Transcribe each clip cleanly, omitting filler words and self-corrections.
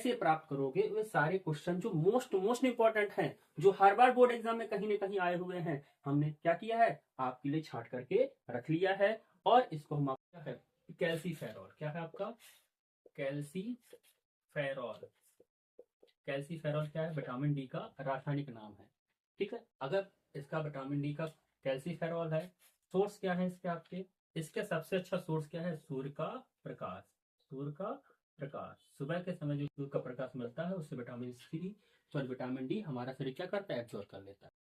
कैसे प्राप्त करोगे वे सारे क्वेश्चन जो मोस्ट इंपॉर्टेंट हैं, जो हर बार बोर्ड एग्जाम में कहीं ना कहीं आए हुए हैं, हमने क्या किया है आपके लिए छांट करके रख लिया है। और इसको हम आपका है कैल्सीफेरॉल, क्या है आपका कैल्सीफेरॉल। कैल्सीफेरॉल क्या है, विटामिन डी का रासायनिक नाम है। ठीक है, अगर इसका विटामिन डी का कैल्सीफेरॉल है, सोर्स क्या है इसके आपके, इसके सबसे अच्छा सोर्स क्या है, सूर्य का प्रकाश। सूर्य का प्रकाश, सुबह के समय जो सूर्य का प्रकाश मिलता है उससे विटामिन सी और विटामिन डी हमारा शरीर क्या करता है, एब्जॉर्ब कर लेता है।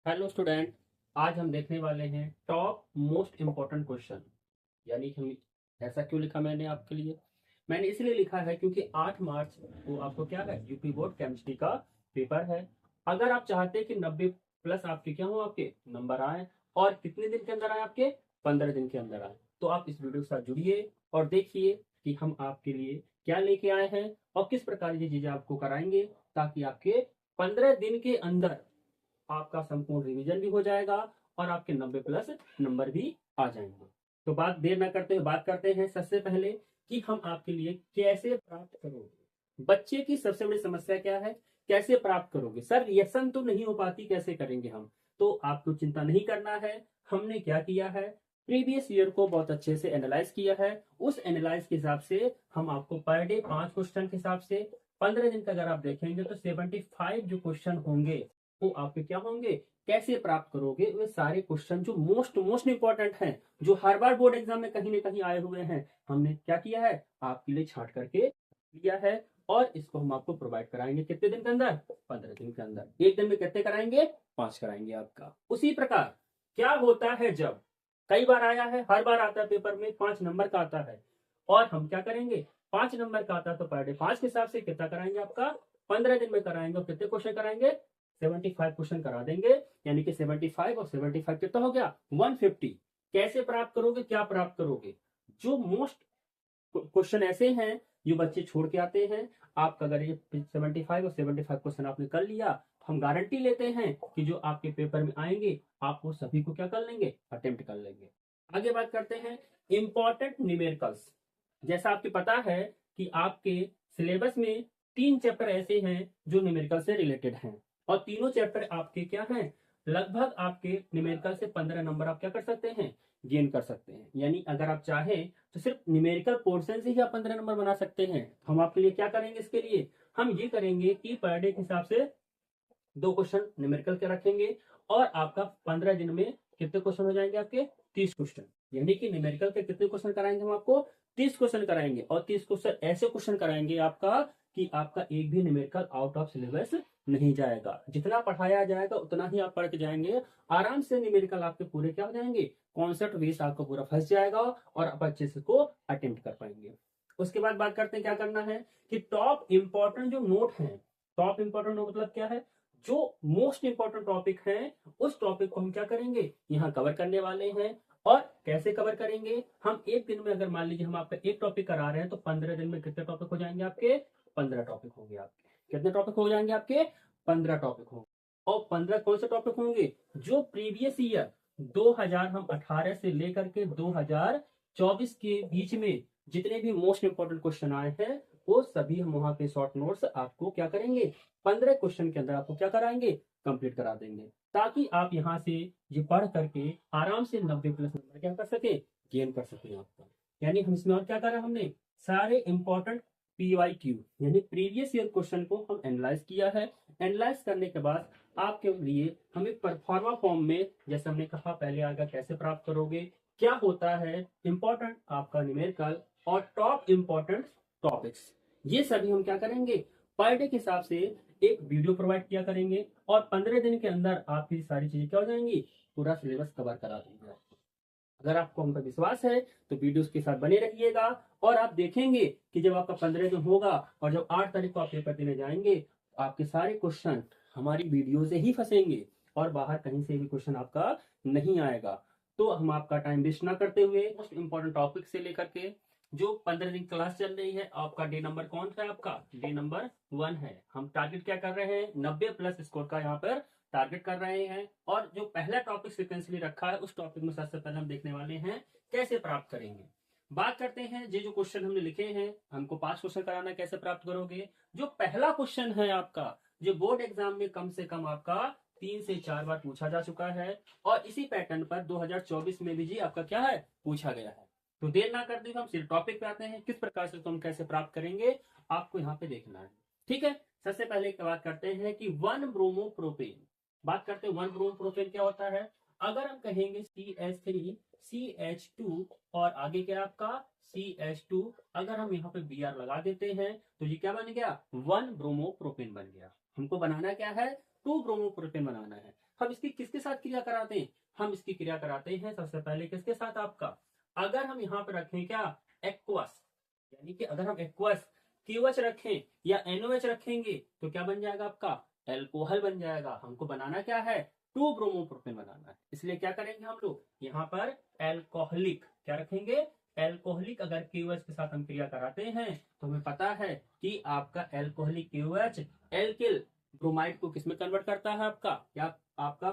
हेलो स्टूडेंट, आज हम देखने वाले हैं टॉप मोस्ट इंपॉर्टेंट क्वेश्चन। यानी हम ऐसा क्यों लिखा मैंने आपके लिए, मैंने इसलिए लिखा है क्योंकि 8 मार्च को आपको क्या है, यूपी बोर्ड केमिस्ट्री का पेपर है। अगर आप चाहते हैं कि 90 प्लस आपके क्या हो, आपके नंबर आए, और कितने दिन के अंदर आए, आपके 15 दिन के अंदर आए, तो आप इस वीडियो के साथ जुड़िए और देखिए कि हम आपके लिए क्या लेके आए हैं और किस प्रकार की चीजें आपको कराएंगे, ताकि आपके 15 दिन के अंदर आपका संपूर्ण रिवीजन भी हो जाएगा और आपके 90 प्लस नंबर भी आ जाएंगे। तो बात देर न करते हुए बात करते हैं सबसे पहले कि हम आपके लिए कैसे प्राप्त करोगे। बच्चे की सबसे बड़ी समस्या क्या है, कैसे प्राप्त करोगे सर, रिएक्शन तो नहीं हो पाती, कैसे करेंगे हम। तो आपको चिंता नहीं करना है। हमने क्या किया है, प्रीवियस ईयर को बहुत अच्छे से एनालाइज किया है। उस एनालाइज के हिसाब से हम आपको पर डे 5 क्वेश्चन के हिसाब से 15 दिन का अगर आप देखेंगे तो 75 जो क्वेश्चन होंगे वो आपके क्या होंगे, कैसे प्राप्त करोगे वे सारे क्वेश्चन जो मोस्ट इंपॉर्टेंट हैं, जो हर बार बोर्ड एग्जाम में कहीं ना कहीं आए हुए हैं, हमने क्या किया है आपके लिए छांट करके लिया है। और इसको हम आपको प्रोवाइड कराएंगे कितने दिन के अंदर, 15 दिन के अंदर। एक दिन में कितने कराएंगे, 5 कराएंगे आपका। उसी प्रकार क्या होता है, जब कई बार आया है, हर बार आता है पेपर में 5 नंबर का आता है, और हम क्या करेंगे 5 नंबर का आता है तो पर डे 5 के हिसाब से कितना कराएंगे आपका, 15 दिन में कराएंगे। और कितने क्वेश्चन कराएंगे, 75 क्वेश्चन करा देंगे। यानी कि 75 और 75 कितना हो गया, 150। कैसे प्राप्त करोगे, क्या प्राप्त करोगे, जो मोस्ट क्वेश्चन ऐसे हैं जो बच्चे छोड़ के आते हैं। आपका अगर ये 75 और 75 क्वेश्चन आपने कर लिया, हम गारंटी लेते हैं कि जो आपके पेपर में आएंगे आप वो सभी को क्या कर लेंगे, अटेम्प्ट कर लेंगे। आगे बात करते हैं इंपॉर्टेंट न्यूमेरिकल्स। जैसा आपको पता है कि आपके सिलेबस में 3 चैप्टर ऐसे हैं जो न्यूमेरिकल से रिलेटेड हैं, और तीनों चैप्टर आपके क्या हैं, लगभग आपके न्यूमेरिकल से 15 नंबर आप क्या कर सकते हैं, गेन कर सकते हैं। यानी अगर आप चाहें तो सिर्फ न्यूमेरिकल पोर्शन से ही आप 15 नंबर बना सकते हैं। हम आपके लिए क्या करेंगे, इसके लिए हम ये करेंगे कि पर डे के हिसाब से 2 क्वेश्चन न्यूमेरिकल के रखेंगे, और आपका 15 दिन में कितने क्वेश्चन हो जाएंगे, आपके 30 क्वेश्चन। यानी कि न्यूमेरिकल के कितने क्वेश्चन कराएंगे, हम आपको 30 क्वेश्चन कराएंगे। और 30 क्वेश्चन ऐसे क्वेश्चन कराएंगे आपका कि आपका एक भी न्यूमेरिकल आउट ऑफ सिलेबस नहीं जाएगा। जितना पढ़ाया जाएगा उतना ही आप पढ़ के जाएंगे, आराम से न्यूमेरिकल आपके पूरे क्या हो जाएंगे, कॉन्सेप्ट बेस आपका पूरा फंस जाएगा, और आप अच्छे से को अटेम्प्ट कर पाएंगे। उसके बाद बात करते हैं क्या करना है कि टॉप इंपॉर्टेंट जो नोट है, टॉप इंपॉर्टेंट नोट मतलब क्या है, जो मोस्ट इंपॉर्टेंट टॉपिक है उस टॉपिक को हम क्या करेंगे, यहाँ कवर करने वाले हैं। और कैसे कवर करेंगे, हम एक दिन में अगर मान लीजिए हम आपका एक टॉपिक करा रहे हैं तो 15 दिन में कितने टॉपिक हो जाएंगे आपके, 15 टॉपिक होंगे आपके। कितने टॉपिक हो जाएंगे आपके, 15 टॉपिक होंगे। और 15 कौन से टॉपिक होंगे, जो प्रीवियस ईयर 2018 से लेकर के 2024 के बीच में जितने भी मोस्ट इंपॉर्टेंट क्वेश्चन आए हैं वो सभी हम वहां पे शॉर्ट नोट्स आपको क्या करेंगे, 15 क्वेश्चन के अंदर आपको क्या कराएंगे, कंप्लीट करा देंगे, ताकि आप यहाँ से ये पढ़ करके आराम से 90 प्लस नंबर क्या कर सके, गेन कर सके आपका। यानी हम इसमें और क्या करा, हमने सारे इंपॉर्टेंट PYQ यानी प्रीवियस ईयर क्वेश्चन को हम एनालाइज किया है। एनालाइज करने के बाद आपके लिए हम एक परफॉर्मा फॉर्म में, जैसे हमने कहा पहले आएगा कैसे प्राप्त करोगे, क्या होता है इंपॉर्टेंट आपका न्यूमेरिकल और टॉप इंपॉर्टेंट टॉपिक्स, ये सभी हम क्या करेंगे, पर डे के हिसाब से एक वीडियो प्रोवाइड किया करेंगे, और 15 दिन के अंदर आपकी सारी चीजें क्या हो जाएंगी, पूरा सिलेबस कवर करा देंगे। अगर आपको हम पर विश्वास है तो वीडियोस के साथ बने रहिएगा, और आप देखेंगे कि जब आपका 15 दिन होगा और जब 8 तारीख को आप पेपर देने जाएंगे तो आपके सारे क्वेश्चन हमारी वीडियो से ही फंसेंगे, और बाहर कहीं से भी क्वेश्चन आपका नहीं आएगा। तो हम आपका टाइम वेस्ट ना करते हुए मोस्ट इंपॉर्टेंट टॉपिक से लेकर के जो 15 दिन क्लास चल रही है, आपका डे नंबर कौन सा है, आपका डे नंबर 1 है। हम टारगेट क्या कर रहे हैं, 90 प्लस स्कोर का यहाँ पर टारगेट कर रहे हैं। और जो पहला टॉपिक सिक्वेंसली रखा है उस टॉपिक में सबसे पहले हम देखने वाले हैं कैसे प्राप्त करेंगे। बात करते हैं ये जो क्वेश्चन हमने लिखे हैं, हमको 5 क्वेश्चन कराना है, कैसे प्राप्त करोगे। जो पहला क्वेश्चन है आपका, जो बोर्ड एग्जाम में कम से कम आपका 3 से 4 बार पूछा जा चुका है और इसी पैटर्न पर 2024 में भी जी आपका क्या है, पूछा गया है। तो देर ना करते हुए हम सिर्फ टॉपिक पे आते हैं, किस प्रकार से तुम कैसे प्राप्त करेंगे आपको यहाँ पे देखना है। ठीक है, सबसे पहले बात करते हैं कि 1 ब्रोमो प्रोपेन। बात करते हैं 1 ब्रोमो प्रोपेन क्या होता है। अगर हम कहेंगे CH3 CH2 और आगे क्या आपका CH2, अगर हम यहाँ पे Br लगा देते हैं तो ये क्या बन गया, 1 ब्रोमो प्रोपेन बन गया। हमको बनाना क्या है, 2 ब्रोमो प्रोपेन बनाना है। हम इसकी किसके साथ क्रिया कराते हैं, हम इसकी क्रिया कराते हैं सबसे पहले किसके साथ आपका, अगर हम यहाँ पे रखें क्या एक्वस, यानी कि अगर हम एक्वस KOH रखें या NOH रखेंगे तो क्या बन जाएगा आपका, एल्कोहल बन जाएगा। हमको बनाना क्या है, 2 ब्रोमो प्रोपेन बनाना है। इसलिए क्या करेंगे हम लोग यहाँ पर एल्कोहलिक क्या रखेंगे, एल्कोहलिक। अगर KOH के साथ हम क्रिया कराते हैं तो हमें पता है कि आपका एल्कोहलिक KOH एल्किल ब्रोमाइड को किसमें कन्वर्ट करता है आपका, या आपका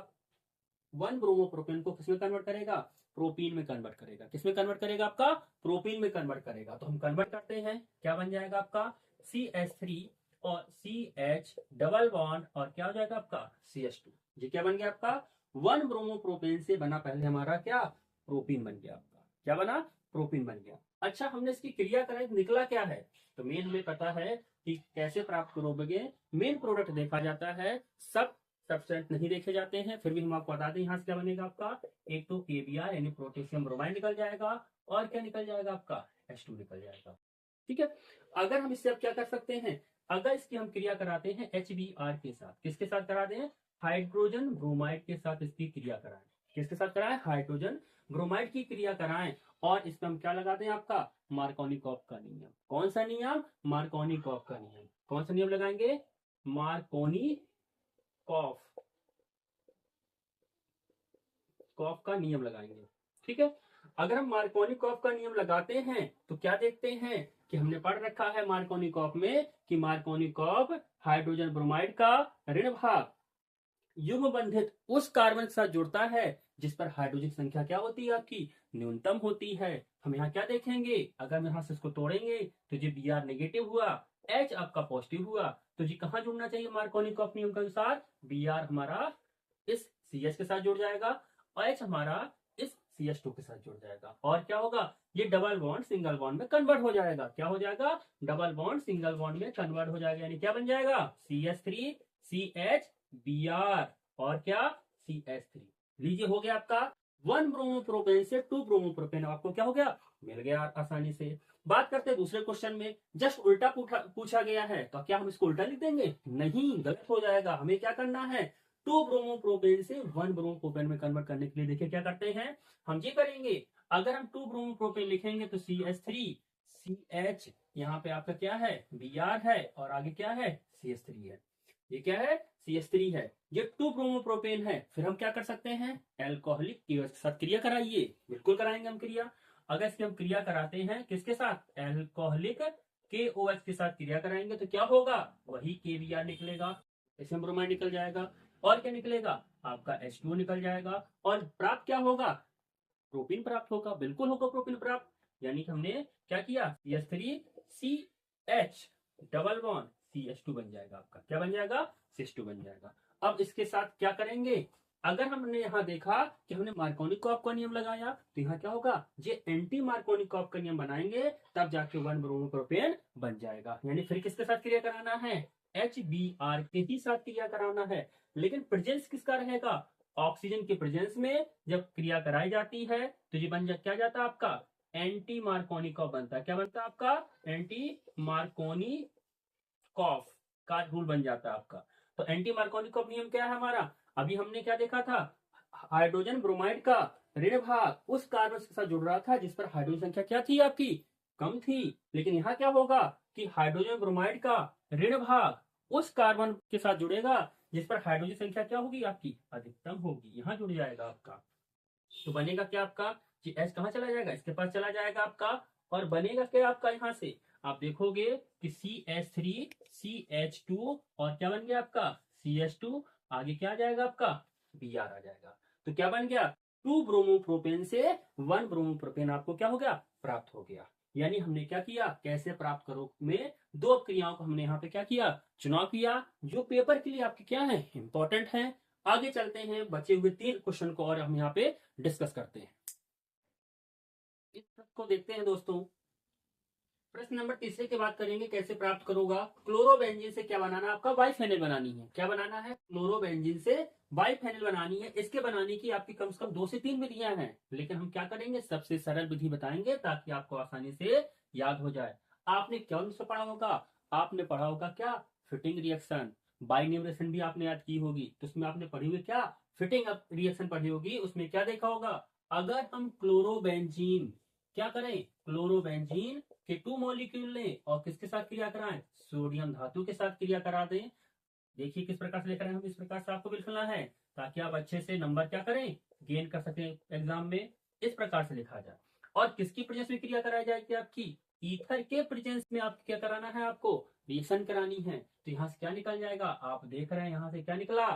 1 ब्रोमो प्रोपेन को किसमें कन्वर्ट करेगा, प्रोपीन में कन्वर्ट करेगा। किसमें कन्वर्ट करेगा आपका, प्रोपीन में कन्वर्ट करेगा। तो हम कन्वर्ट करते हैं, क्या बन जाएगा आपका CH3 और CH डबल बॉन्ड और क्या हो जाएगा आपका CH2। ये क्या बन गया आपका, 1 ब्रोमो प्रोपेन से बना पहले हमारा क्या, प्रोपीन बन गया आपका। क्या बना, प्रोपीन बन गया। अच्छा, हमने इसकी क्रिया कराई, निकला क्या है। तो मेन हमें पता है कि कैसे प्राप्त करोगे। मेन प्रोडक्ट देखा जाता है, सब सब्सटेंस नहीं देखे जाते हैं, फिर भी हम आपको बता दें यहाँ से क्या बनेगा आपका, एक तो KBr यानी पोटेशियम ब्रोमाइड निकल जाएगा और क्या निकल जाएगा आपका H2 निकल जाएगा। ठीक है, अगर हम इससे अब क्या कर सकते हैं, अगर इसकी हम क्रिया कराते हैं HBr के साथ, किसके साथ करा दें, हाइड्रोजन ब्रोमाइड के साथ इसकी क्रिया कराएं। किसके साथ कराएं, हाइड्रोजन ब्रोमाइड की क्रिया कराएं और इसमें हम क्या लगाते हैं आपका, मार्कोनिकॉफ का नियम। कौन सा नियम, मार्कोनिकॉफ का नियम। कौन सा नियम लगाएंगे, मार्कोनिकॉफ का नियम लगाएंगे। ठीक है, अगर हम मार्कोनिकॉफ का नियम लगाते हैं तो क्या देखते हैं कि हमने पढ़ रखा है मार्कोनिकॉफ में कि मार्कोनिकॉफ हाइड्रोजन ब्रोमाइड का ऋण भाग युग्म बंधित उस कार्बन के साथ जुड़ता है जिस पर हाइड्रोजन संख्या क्या होती है आपकी, न्यूनतम होती है। हम यहाँ क्या देखेंगे, अगर हम यहाँ से इसको तोड़ेंगे तो जी Br नेगेटिव हुआ, H आपका पॉजिटिव हुआ, तो जी कहाँ जुड़ना चाहिए मार्कोनिकॉफ नियम के अनुसार, Br हमारा इस CH के साथ जुड़ जाएगा और H हमारा इस CH2 के साथ जुड़ जाएगा। और क्या होगा, ये डबल बॉन्ड सिंगल बॉन्ड में कन्वर्ट हो जाएगा। क्या हो जाएगा, डबल बॉन्ड सिंगल बॉन्ड में कन्वर्ट हो जाएगा, यानी क्या बन जाएगा, CH3 CH Br और क्या CH3। लीजिए हो गया आपका 1 ब्रोमो प्रोपेन से 2 ब्रोमो प्रोपेन, आपको क्या हो गया, मिल गया आसानी से। बात करते हैं दूसरे क्वेश्चन में, जस्ट उल्टा पूछा गया है, तो क्या हम इसको उल्टा लिख देंगे, नहीं, गलत हो जाएगा। हमें क्या करना है, 2 ब्रोमो प्रोपेन से 1 ब्रोमो प्रोपेन में कन्वर्ट करने के लिए देखिए क्या करते हैं, हम ये करेंगे। अगर हम 2 ब्रोमो प्रोपेन लिखेंगे तो CH3 CH यहाँ पे आपका क्या है, Br है और आगे क्या है CH3 है। ये क्या है, CH3 है, ये 2 ब्रोमो प्रोपेन है। फिर हम क्या कर सकते हैं, एल्कोहलिक KOH के साथ क्रिया कराइए, बिल्कुल कराएंगे हम क्रिया। अगर इसकी हम क्रिया कराते हैं किसके साथ, एल्कोहलिक KOH के साथ क्रिया कराएंगे तो क्या होगा, वही KBr निकलेगा, पोटेशियम ब्रोमाइड निकल जाएगा और क्या निकलेगा आपका H2 निकल जाएगा और प्राप्त क्या होगा, प्रोपीन प्राप्त होगा, बिल्कुल होगा प्रोपीन प्राप्त। यानी कि हमने क्या किया, CH3 CH double bond CH2 बन जाएगा आपका, क्या बन जाएगा, CH2 बन जाएगा। अब इसके साथ क्या करेंगे, अगर हमने यहाँ देखा कि हमने मार्कोनिकॉफ का नियम लगाया तो यहाँ क्या होगा, ये एंटी मार्कोनिकॉफ का नियम बनाएंगे तब जाके 1 ब्रोमो प्रोपेन बन जाएगा। यानी फिर किसके साथ क्रिया कराना है, HBr के ही साथ क्रिया कराना है। लेकिन प्रेजेंस किसका रहेगा, ऑक्सीजन के प्रेजेंस में जब क्रिया कराई जाती है तो ये बन क्या जाता है आपका, एंटी मार्कोनिकॉफ बनता है। क्या बनता है आपका, एंटी मार्कोनिकॉफ का रूल बन जाता है आपका। तो एंटी मार्कोनिकॉफ नियम क्या है हमारा, अभी हमने क्या देखा था, हाइड्रोजन ब्रोमाइड का ऋण भाग उस कार्बन के साथ जुड़ रहा था जिस पर हाइड्रोजन संख्या क्या थी आपकी, कम थी। लेकिन यहाँ क्या होगा कि हाइड्रोजन ब्रोमाइड का ऋण भाग उस कार्बन के साथ जुड़ेगा जिस पर हाइड्रोजन संख्या क्या होगी आपकी, अधिकतम होगी, यहाँ जुड़ जाएगा आपका। तो बनेगा क्या आपका, जी H कहाँ चला जाएगा, इसके पास चला जाएगा आपका और बनेगा क्या आपका, यहाँ से आप देखोगे कि CH3 CH2 और क्या बन गया आपका CH2 आगे क्या आ जाएगा आपका, Br आ जाएगा। तो क्या बन गया, 2 ब्रोमोप्रोपेन से 1 ब्रोमोप्रोपेन आपको क्या हो गया, प्राप्त हो गया। यानी हमने क्या किया, कैसे प्राप्त करो में दो क्रियाओं को हमने यहाँ पे क्या किया, चुनाव किया, जो पेपर के लिए आपके क्या है, इंपॉर्टेंट है। आगे चलते हैं, बचे हुए 3 क्वेश्चन को और हम यहाँ पे डिस्कस करते हैं। इस को देखते हैं दोस्तों। प्रश्न नंबर तीसरे की बात करेंगे, कैसे प्राप्त करोगा, क्लोरोबेंजीन से क्या बनाना है, आपका बाइफेनिल बनानी है। क्या बनाना है, क्लोरोबेंजीन से बाइफेनिल बनानी है। इसके बनाने की आपकी कम से कम 2 से 3 विधियां हैं, लेकिन हम क्या करेंगे, सबसे सरल विधि बताएंगे ताकि आपको आसानी से याद हो जाए। आपने कौन सा पढ़ा होगा, आपने पढ़ा होगा क्या, फिटिंग रिएक्शन। बाइन्यूमरेशन भी आपने याद की होगी, तो उसमें आपने पढ़ी हुई क्या, फिटिंग रिएक्शन पढ़ी होगी। उसमें क्या देखा होगा, अगर हम क्लोरोबेंजीन क्या करें, क्लोरोबेंजीन के 2 मॉलिक्यूल लें और किसके साथ क्रिया कराएं, सोडियम धातु के साथ क्रिया करा दें। देखिए किस प्रकार से लिख रहे हैं हम, इस प्रकार से आपको लिखना है ताकि आप अच्छे से नंबर क्या करें, गेन कर सकें एग्जाम में। इस प्रकार से लिखा जाए। और किसकी प्रेजेंस में क्रिया कराई जाएगी, आपकी ईथर के प्रेजेंस में आपको क्या कराना है, आपको रिएक्शन करानी है। तो यहाँ से क्या निकल जाएगा, आप देख रहे हैं यहाँ से क्या निकला,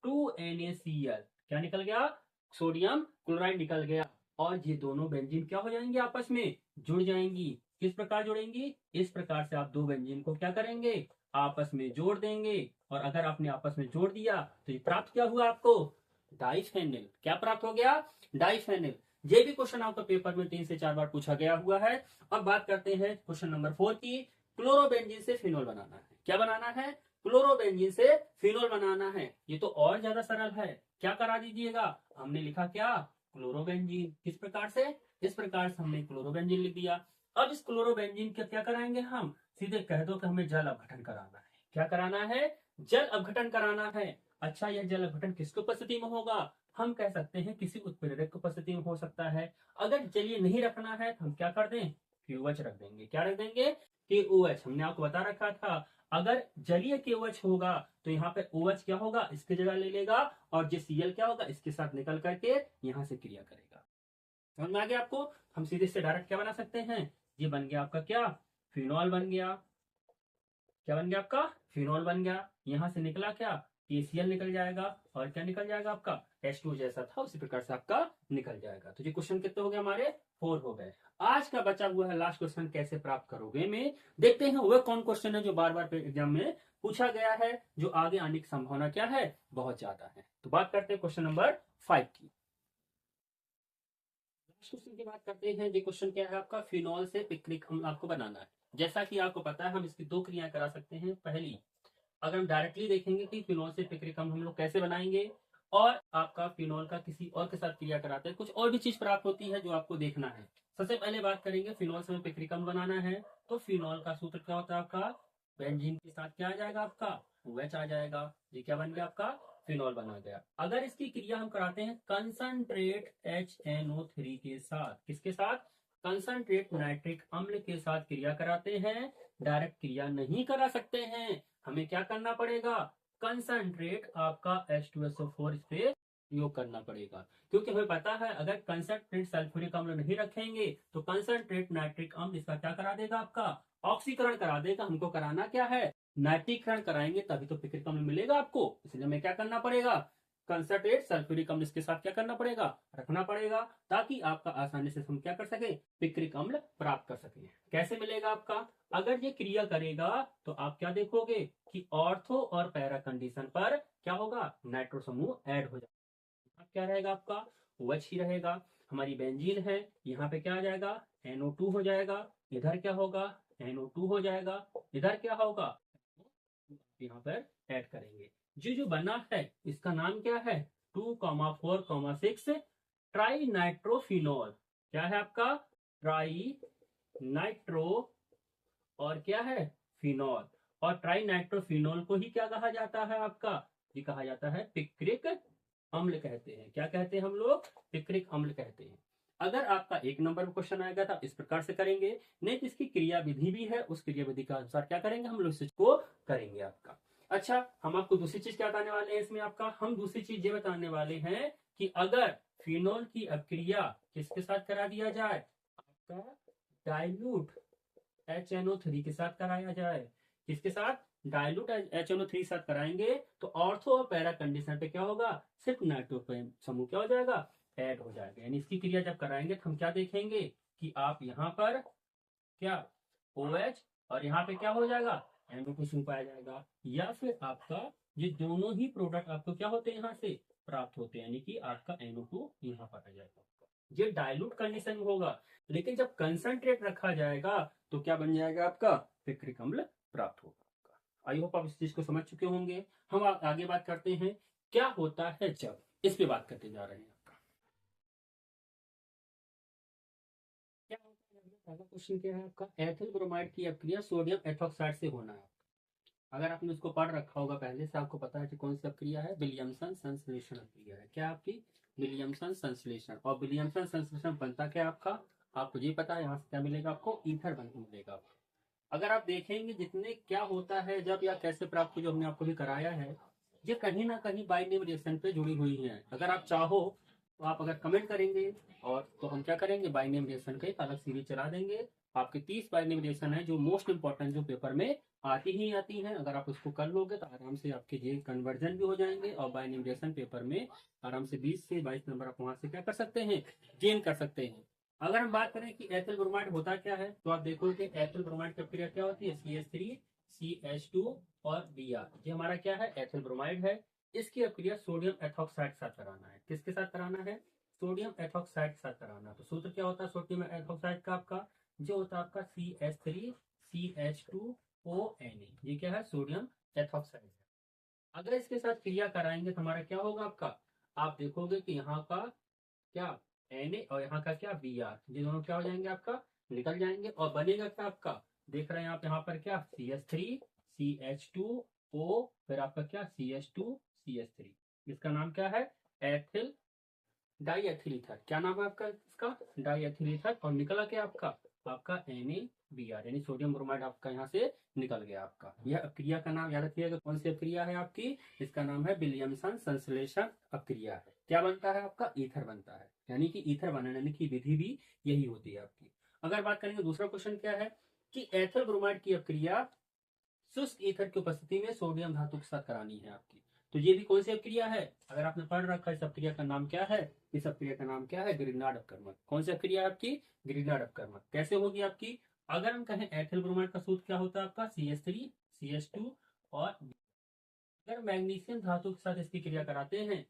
2NaCl, क्या निकल गया, सोडियम क्लोराइड निकल गया। और ये दोनों बेंजीन क्या हो जाएंगे, आपस में जुड़ जाएंगी। किस प्रकार जुड़ेंगी, इस प्रकार से आप 2 बेंजीन को क्या करेंगे, आपस में जोड़ देंगे। और अगर आपने आपस में जोड़ दिया तो ये प्राप्त क्या हुआ आपको, डाइफेनिल। क्या प्राप्त हो गया, डाइफेनिल। ये भी क्वेश्चन आपका पेपर में 3 से 4 बार पूछा गया हुआ है। अब बात करते हैं क्वेश्चन नंबर 4 की, क्लोरोबेंजीन से फिनोल बनाना है। क्या बनाना है, क्लोरोबेंजीन से फिनोल बनाना है। ये तो और ज्यादा सरल है, क्या करा दीजिएगा, हमने लिखा क्या, क्लोरोबेंजीन। किस प्रकार से, इस प्रकार से हमने क्लोरोबेंजीन लिख दिया। अब इस क्लोरोबेंजीन का क्या कराएंगे हम, सीधे कह दो कि हमें जल अपघटन कराना है। क्या कराना है, जल अपघटन कराना है। अच्छा, यह जल अपघटन किसकी उपस्थिति में होगा, हम कह सकते हैं किसी उत्प्रेरक की उपस्थिति में हो सकता है। अगर जलीय नहीं रखना है तो हम क्या कर दें, क्यूएच रख देंगे। क्या रख देंगे, KOH। हमने आपको बता रखा था अगर जलीय KOH होगा तो यहाँ पे OH क्या होगा, इसकी जगह ले लेगा, और जो Cl क्या होगा, इसके साथ निकल करके यहाँ से क्रिया करेगा। समझ में आ गया आपको। हम सीधे से डायरेक्ट क्या बना सकते हैं, ये बन गया आपका क्या, फिनॉल बन गया। क्या बन गया आपका, फिनॉल बन गया। यहां से निकला क्या, KCl निकल जाएगा, और क्या निकल जाएगा आपका, H2 जैसा था उसी प्रकार से आपका निकल जाएगा। तो ये क्वेश्चन कितने हो गए हमारे, 4 हो गए। आज का बचा हुआ है लास्ट क्वेश्चन, कैसे प्राप्त करोगे में। देखते हैं वह कौन क्वेश्चन है जो बार बार एग्जाम में पूछा गया है, जो आगे आने की संभावना क्या है, बहुत ज्यादा है। तो बात करते हैं क्वेश्चन नंबर 5 की। क्वेश्चन की बात करते हैं, ये क्वेश्चन क्या है आपका, फिनॉल से पिक्रिक अम्ल आपको बनाना है। जैसा कि आपको पता है हम इसकी 2 क्रियाएं करा सकते हैं। पहली, अगर हम डायरेक्टली देखेंगे कि फिनॉल से पिक्रिक अम्ल हम लोग कैसे बनाएंगे, और आपका फिनॉल का किसी और के साथ क्रिया कराते हैं, कुछ और भी चीज प्राप्त होती है जो आपको देखना है। सबसे पहले बात करेंगे, फिनॉल से हमें पिक्रिक अम्ल बनाना है, तो फिनॉल का सूत्र क्या होता है आपका, बेंजीन के साथ क्या आ जाएगा आपका, OH आ जाएगा। ये क्या बन गया आपका, फिनॉल बना गया। अगर इसकी क्रिया हम कराते हैं कंसंट्रेट HNO3 के साथ, किसके साथ, कंसंट्रेट नाइट्रिक अम्ल के साथ क्रिया कराते हैं, डायरेक्ट क्रिया नहीं करा सकते हैं, हमें क्या करना पड़ेगा, कंसंट्रेट आपका H2SO4 इस पे प्रयोग करना पड़ेगा। क्योंकि हमें पता है अगर कंसंट्रेट सल्फ्यूरिक अम्ल नहीं रखेंगे तो कंसंट्रेट नाइट्रिक अम्ल इसका क्या करा देगा, आपका ऑक्सीकरण करा देगा। हमको कराना क्या है, नाइट्रीकरण कराएंगे तभी तो पिक्रिक अम्ल मिलेगा आपको। इसलिए हमें क्या करना पड़ेगा, कंसंट्रेट सल्फ्यूरिक अम्ल इसके साथ क्या करना पड़ेगा, रखना पड़ेगा, ताकि आपका आसानी से हम क्या कर सके, पिक्रिक अम्ल प्राप्त कर सके। कैसे मिलेगा आपका, अगर ये क्रिया करेगा तो आप क्या देखोगे कि ऑर्थो और पैरा कंडीशन पर क्या होगा, नाइट्रो समूह ऐड हो जाएगा। क्या रहेगा आपका, OH ही रहेगा। हमारी बेंजीन है, यहाँ पे क्या आ जाएगा, NO2 हो जाएगा। इधर क्या होगा, NO2 हो जाएगा। इधर क्या होगा, यहाँ पर ऐड करेंगे। जो बना है इसका नाम क्या है, 2,4,6 ट्राई नाइट्रोफिनॉल। क्या है आपका, ट्राई नाइट्रो और क्या है, फिनॉल। और ट्राई नाइट्रोफिनॉल को ही क्या कहा जाता है आपका, ये कहा जाता है पिक्रिक अम्ल कहते हैं। क्या कहते हैं हम लोग, पिक्रिक अम्ल कहते हैं। अगर आपका 1 नंबर में क्वेश्चन आएगा तो इस प्रकार से करेंगे, नहीं तो इसकी क्रिया विधि भी है, उस क्रिया विधि के अनुसार क्या करेंगे हम लोग, इसको करेंगे आपका। अच्छा, हम आपको दूसरी चीज क्या बताने वाले हैं इसमें आपका, हम दूसरी चीज ये बताने वाले हैं कि अगर फिनॉल की अपक्रिया किसके साथ करा दिया जाए, आपका डाइल्यूट HNO3 के साथ कराया जाए। किसके साथ, डाइल्यूट HNO3 साथ कराएंगे तो ऑर्थो और पैरा कंडीशन पे क्या होगा, सिर्फ नाइट्रोफिलिक समूह क्या हो जाएगा, ऐड हो जाएगा। यानी इसकी क्रिया जब कराएंगे तो हम क्या देखेंगे कि आप यहाँ पर क्या OH और यहाँ पे क्या हो जाएगा, NO2 समूह पाया जाएगा, या फिर आपका ये दोनों ही प्रोडक्ट आपको क्या होते हैं यहाँ से प्राप्त होते हैं, यानी कि आपका NO2 यहाँ पर आ जाएगा। ये डाइल्यूट कंडीशन में होगा, लेकिन जब कंसंट्रेट रखा जाएगा तो क्या बन जाएगा, आपका पिक्रिक अम्ल प्राप्त होगा आपका। आई होप आप इस चीज को समझ चुके होंगे। हम आगे बात करते हैं क्या होता है जब, इस पे बात करते जा रहे हैं आपका। क्या होता है, पहला क्वेश्चन क्या है आपका, एथिल ब्रोमाइड की अपक्रिया सोडियम एथोक्साइड से होना है। अगर आपने उसको पढ़ रखा होगा पहले से, आपको पता है कि कौन सी अपक्रिया है, विलियमसन संश्लेषण अपक्रिया है। क्या आपकी विलियमसन संश्लेषण, और विलियमसन संश्लेषण बनता क्या आपका, आपको ये पता है, यहाँ से क्या मिलेगा आपको, ईथर बन मिलेगा आपको। अगर आप देखेंगे जितने क्या होता है जब या कैसे प्राप्त, जो हमने आपको भी कराया है, ये कहीं ना कहीं बाइनेम रिएक्शन पे जुड़ी हुई है। अगर आप चाहो तो आप अगर कमेंट करेंगे और तो हम क्या करेंगे, बाइनेम रिएक्शन का एक अलग सीरीज चला देंगे। आपके 30 बाइनेम रिएक्शन है जो मोस्ट इंपॉर्टेंट, जो पेपर में आती ही आती हैं। अगर आप उसको कर लोगे तो आराम से आपके ये कन्वर्जन भी हो जाएंगे, और बाइनेम रिएक्शन पेपर में आराम से 20 से 22 नंबर आप वहां से क्या कर सकते हैं, गेन कर सकते हैं। अगर हम बात करें कि एथिल ब्रोमाइड होता क्या है, तो आप देखोगे एथिल ब्रोमाइड की प्रक्रिया क्या होती है, CH3 CH2 और Br, ये हमारा क्या है, एथिल ब्रोमाइड है। इसकी अपक्रिया सोडियम एथोक्साइड के साथ कराना है। किसके साथ कराना है, सोडियम एथोक्साइड के साथ कराना है। तो सूत्र क्या होता है सोडियम एथोक्साइड का आपका, जो होता है आपका CH3 CH2ONa, ये क्या है, सोडियम एथोक्साइड है। अगर इसके साथ क्रिया कराएंगे तो हमारा क्या होगा आपका, आप देखोगे कि यहाँ का क्या Na और यहाँ का क्या Br, ये दोनों क्या हो जाएंगे आपका, निकल जाएंगे, और बनेगा क्या आपका, देख रहे हैं आप यहाँ पर क्या, CH3 CH2O, फिर आपका क्या CH2 CH3, इसका नाम क्या है, एथिल डाई एथिल ईथर। क्या नाम है आपका इसका, डाई एथिल ईथर, और निकला क्या आपका, आपका NaBr, यानी सोडियम ब्रोमाइड आपका यहाँ से निकल गया आपका। यह अपक्रिया का नाम याद रखिएगा, कौन सी अपक्रिया है आपकी, इसका नाम है विलियमसन संश्लेषण अपक्रिया है। क्या बनता है आपका, ईथर बनता है, यानी कि ईथर बनाने की विधि भी यही होती है आपकी। अगर बात करेंगे दूसरा क्वेश्चन क्या है कि एथिल ब्रोमाइड की अपक्रिया शुष्क ईथर की उपस्थिति में सोडियम धातु के साथ करानी है आपकी। तो ये भी कौन सी अपक्रिया है, अगर आपने पढ़ रखा है, इस अपक्रिया का नाम क्या है, इस अपक्रिया का नाम क्या है, ग्रिग्नार्ड अपकर्मक। कौन सी अपक्रिया है आपकी, ग्रिग्नार्ड अपकर्मक। कैसे होगी आपकी, अगर हम कहें एथिल ब्रोमाइड का सूत्र क्या होता है आपका, CH3 CH2 और अगर मैग्नीशियम धातु के साथ इसकी क्रिया कराते हैं,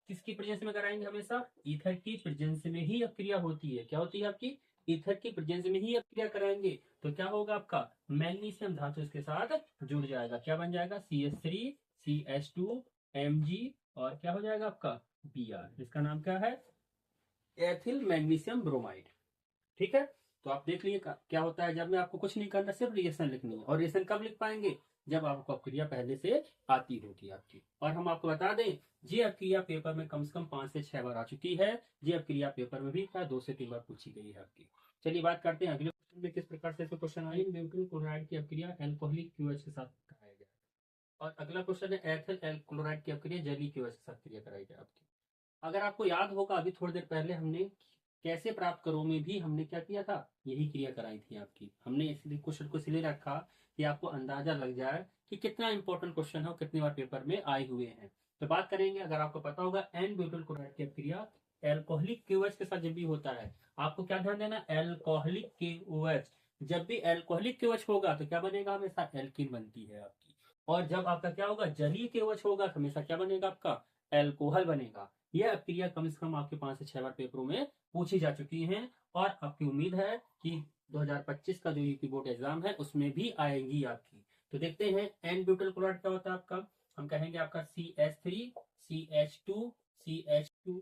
किसकी प्रेजेंस में कराएंगे, हमेशा ईथर की प्रेजेंस में ही अपक्रिया होती है। क्या होती है आपकी, ईथर की प्रेजेंस में ही अपक्रिया कराएंगे, तो क्या होगा आपका, मैग्नीशियम धातु इसके साथ जुड़ जाएगा। क्या बन जाएगा, CH3 CH2 Mg, और क्या हो जाएगा आपका Br, इसका नाम क्या है, एथिल मैग्नीशियम ब्रोमाइड। ठीक है, तो आप देख लीजिए क्या होता है, जब मैं आपको कुछ नहीं करना, सिर्फ रिएक्शन लिखनी है। और रिएक्शन कब लिख पाएंगे, जब आपको अपक्रिया पहले से आती होगी आपकी। और हम आपको बता दें, ये अपक्रिया पेपर में कम से कम 5 से 6 बार आ चुकी है। ये अपक्रिया पेपर में भी 2 से 3 बार पूछी गई है आपकी। चलिए बात करते हैं अगले क्वेश्चन में, किस प्रकार से क्वेश्चन आए, ब्यूटिल क्लोराइड की अपक्रिया एल्कोहलिक QH के साथ कराया गया। और अगला क्वेश्चन है एथिल क्लोराइड की अपक्रिया जलीय QH के साथ क्रिया कराई जाए आपकी। अगर आपको याद होगा, अभी थोड़ी देर पहले हमने कैसे प्राप्त करो में भी हमने क्या किया था, यही क्रिया कराई थी आपकी। हमने इसलिए क्वेश्चन को इसलिए रखा कि आपको अंदाजा लग जाए कि कितना इंपॉर्टेंट क्वेश्चन है और कितनी बार पेपर में आए हुए हैं। तो बात करेंगे, अगर आपको पता होगा एन ब्यूटिल क्लोराइड की क्रिया एल्कोहलिक KOH के साथ जब भी होता है, आपको क्या ध्यान देना, एल्कोहलिक KOH, जब भी एल्कोहलिक KOH होगा तो क्या बनेगा, हमेशा एल्कीन बनती है आपकी। और जब आपका क्या होगा, जलीय KOH होगा तो हमेशा क्या बनेगा आपका, एल्कोहल बनेगा। यह क्रिया कम से कम आपके 5 से 6 बार पेपरों में पूछी जा चुकी हैं, और आपकी उम्मीद है कि 2025 का जो यूपी बोर्ड एग्जाम है उसमें भी आएगी आपकी। तो देखते हैं एन ब्यूटिल क्लोराइड क्या होता है आपका, हम कहेंगे आपका CH3 CH2 CH2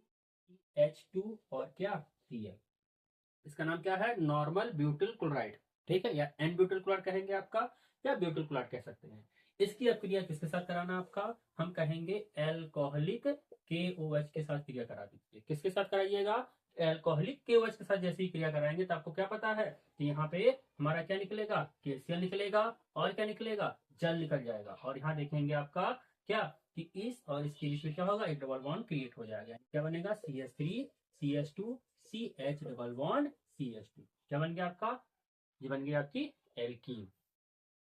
CH2 और क्या Cl, इसका नाम क्या है, नॉर्मल ब्यूटिल क्लोराइड। ठीक है, या एन ब्यूटिल क्लोराइड कहेंगे आपका, या ब्यूटिल क्लोराइड कह सकते हैं। इसकी अपक्रिया किसके साथ कराना आपका, हम कहेंगे एल्कोहलिक KOH के साथ क्रिया करा दीजिए। किसके साथ कराइएगा, एल्कोहलिक KOH के साथ जैसे ही क्रिया कराएंगे तो आपको क्या पता है कि यहाँ पे हमारा क्या निकलेगा, KCl निकलेगा, और क्या निकलेगा, जल निकल जाएगा। और यहाँ देखेंगे आपका क्या कि इस और इसके बीच में क्या होगा, एक डबल बॉन्ड क्रिएट हो जाएगा। क्या बनेगा, CH3 CH2 CH double bond CH2, क्या बन गया आपका, ये बन गया आपकी एल्कीन।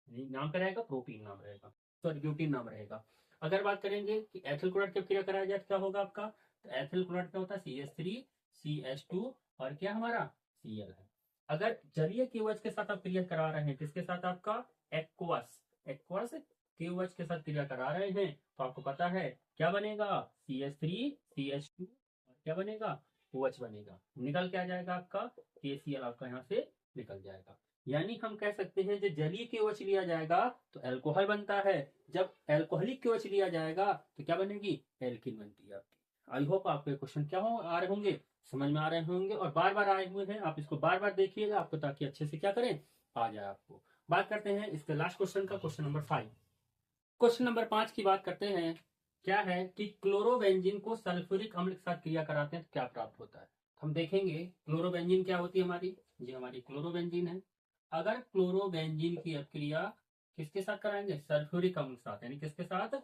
नाम क्या रहेगा, प्रोटीन नाम रहेगा, सॉरी ब्यूटीन नाम रहेगा। अगर बात करेंगे कि एथिल क्लोराइड की क्रिया कराया जाए तो क्या होगा आपका, तो एथिल क्लोराइड क्या होता है, CH3CH2 और क्या हमारा Cl है। अगर जलीय KOH के साथ आप क्रिया करा रहे हैं, किसके साथ आपका, एक्वस एक्वस KOH के साथ क्रिया करा रहे हैं, तो आपको पता है क्या बनेगा, CH3CH2 और क्या बनेगा, OH बनेगा। निकल के आ जाएगा आपका KCl, आपका यहाँ से निकल जाएगा। यानी हम कह सकते हैं जो जलीय KOH लिया जाएगा तो अल्कोहल बनता है, जब अल्कोहलिक KOH लिया जाएगा तो क्या बनेगी, एल्किन बनती है आपकी। आई होप आपके क्वेश्चन क्या हो आ रहे होंगे, समझ में आ रहे होंगे, और बार बार आए हुए हैं, आप इसको बार बार देखिएगा आपको, ताकि अच्छे से क्या करें, आ जाए आपको। बात करते हैं इसके लास्ट क्वेश्चन का, क्वेश्चन नंबर 5। क्वेश्चन नंबर 5 की बात करते हैं। क्या है कि क्लोरोबेंजीन को सल्फ्यूरिक अम्ल के साथ क्रिया कराते हैं तो क्या प्राप्त होता है। तो हम देखेंगे क्लोरोबेंजीन क्या होती है हमारी, ये हमारी क्लोरोबेंजीन है। अगर क्लोरोबेंजीन की अपक्रिया किसके साथ कराएंगे, सल्फ्यूरिक अम्ल के साथ, यानी किसके साथ,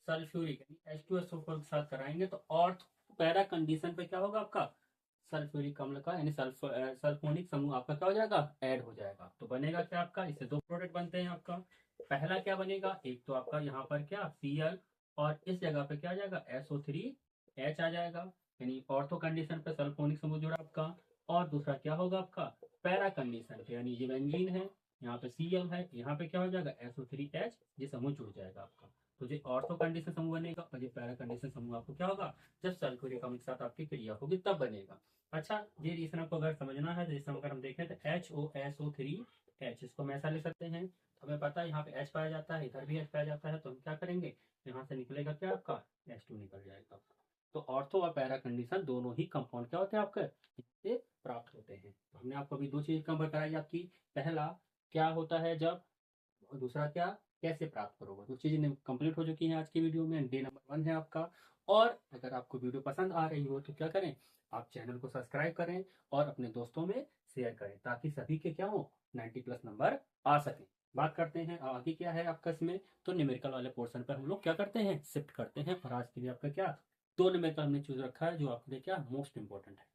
सल्फ्यूरिक यानी H2SO4 के साथ कराएंगे तो ऑर्थ पैरा कंडीशन पे क्या होगा आपका, सल्फ्यूरिक अम्ल का यानी सल्फोनिक समूह आपका क्या हो जाएगा, ऐड हो जाएगा। तो बनेगा क्या आपका, इससे दो प्रोडक्ट बनते हैं आपका। पहला क्या बनेगा, एक तो आपका यहाँ पर क्या Cl, और इस जगह पे क्या आ जाएगा, SO3H आ जाएगा, यानी ऑर्थो कंडीशन पे सल्फोनिक समूह जुड़ा आपका। और दूसरा क्या होगा आपका, पैरा कंडीशन पे, यानी ये बेंजीन है, यहाँ पे Cl है, यहाँ पे क्या हो जाएगा SO3H, ये समूह जुड़ जाएगा आपका। तो ये ऑर्थो कंडीशन समूह बनेगा, और ये पैरा कंडीशन समूह आपको क्या होगा, जब सल्फ्यूरिक अम्ल के साथ आपकी क्रिया होगी तब बनेगा। अच्छा, ये रिएक्शन आपको अगर समझना है तो इस अगर हम देखें तो HOSO3H, इसको हम ऐसा लिख सकते हैं। तो हमें पता है यहाँ पे H पाया जाता है, इधर भी H पाया जाता है, तो हम क्या करेंगे, यहाँ से निकलेगा क्या आपका, H2 निकल जाएगा। तो ऑर्थो और पैरा कंडीशन दोनों ही कंपाउंड क्या होते हैं आपके, इससे प्राप्त होते हैं। तो हमने आपको अभी दो चीज कम बताई आपकी, पहला क्या होता है जब, और दूसरा क्या, कैसे प्राप्त करोगे। तो चीजें कंप्लीट हो चुकी हैं आज की वीडियो में, डे नंबर 1 है आपका। और अगर आपको वीडियो पसंद आ रही हो तो क्या करें, आप चैनल को सब्सक्राइब करें और अपने दोस्तों में शेयर करें, ताकि सभी के क्या हो, 90+ नंबर आ सके। बात करते हैं आगे क्या है आपका इसमें, तो न्यूमेरिकल वाले पोर्शन पर हम लोग क्या करते हैं, शिफ्ट करते हैं। और आज के लिए आपका क्या, दो न्यूमेरिकल हमने चूज रखा है जो आपके लिए क्या मोस्ट इंपॉर्टेंट है।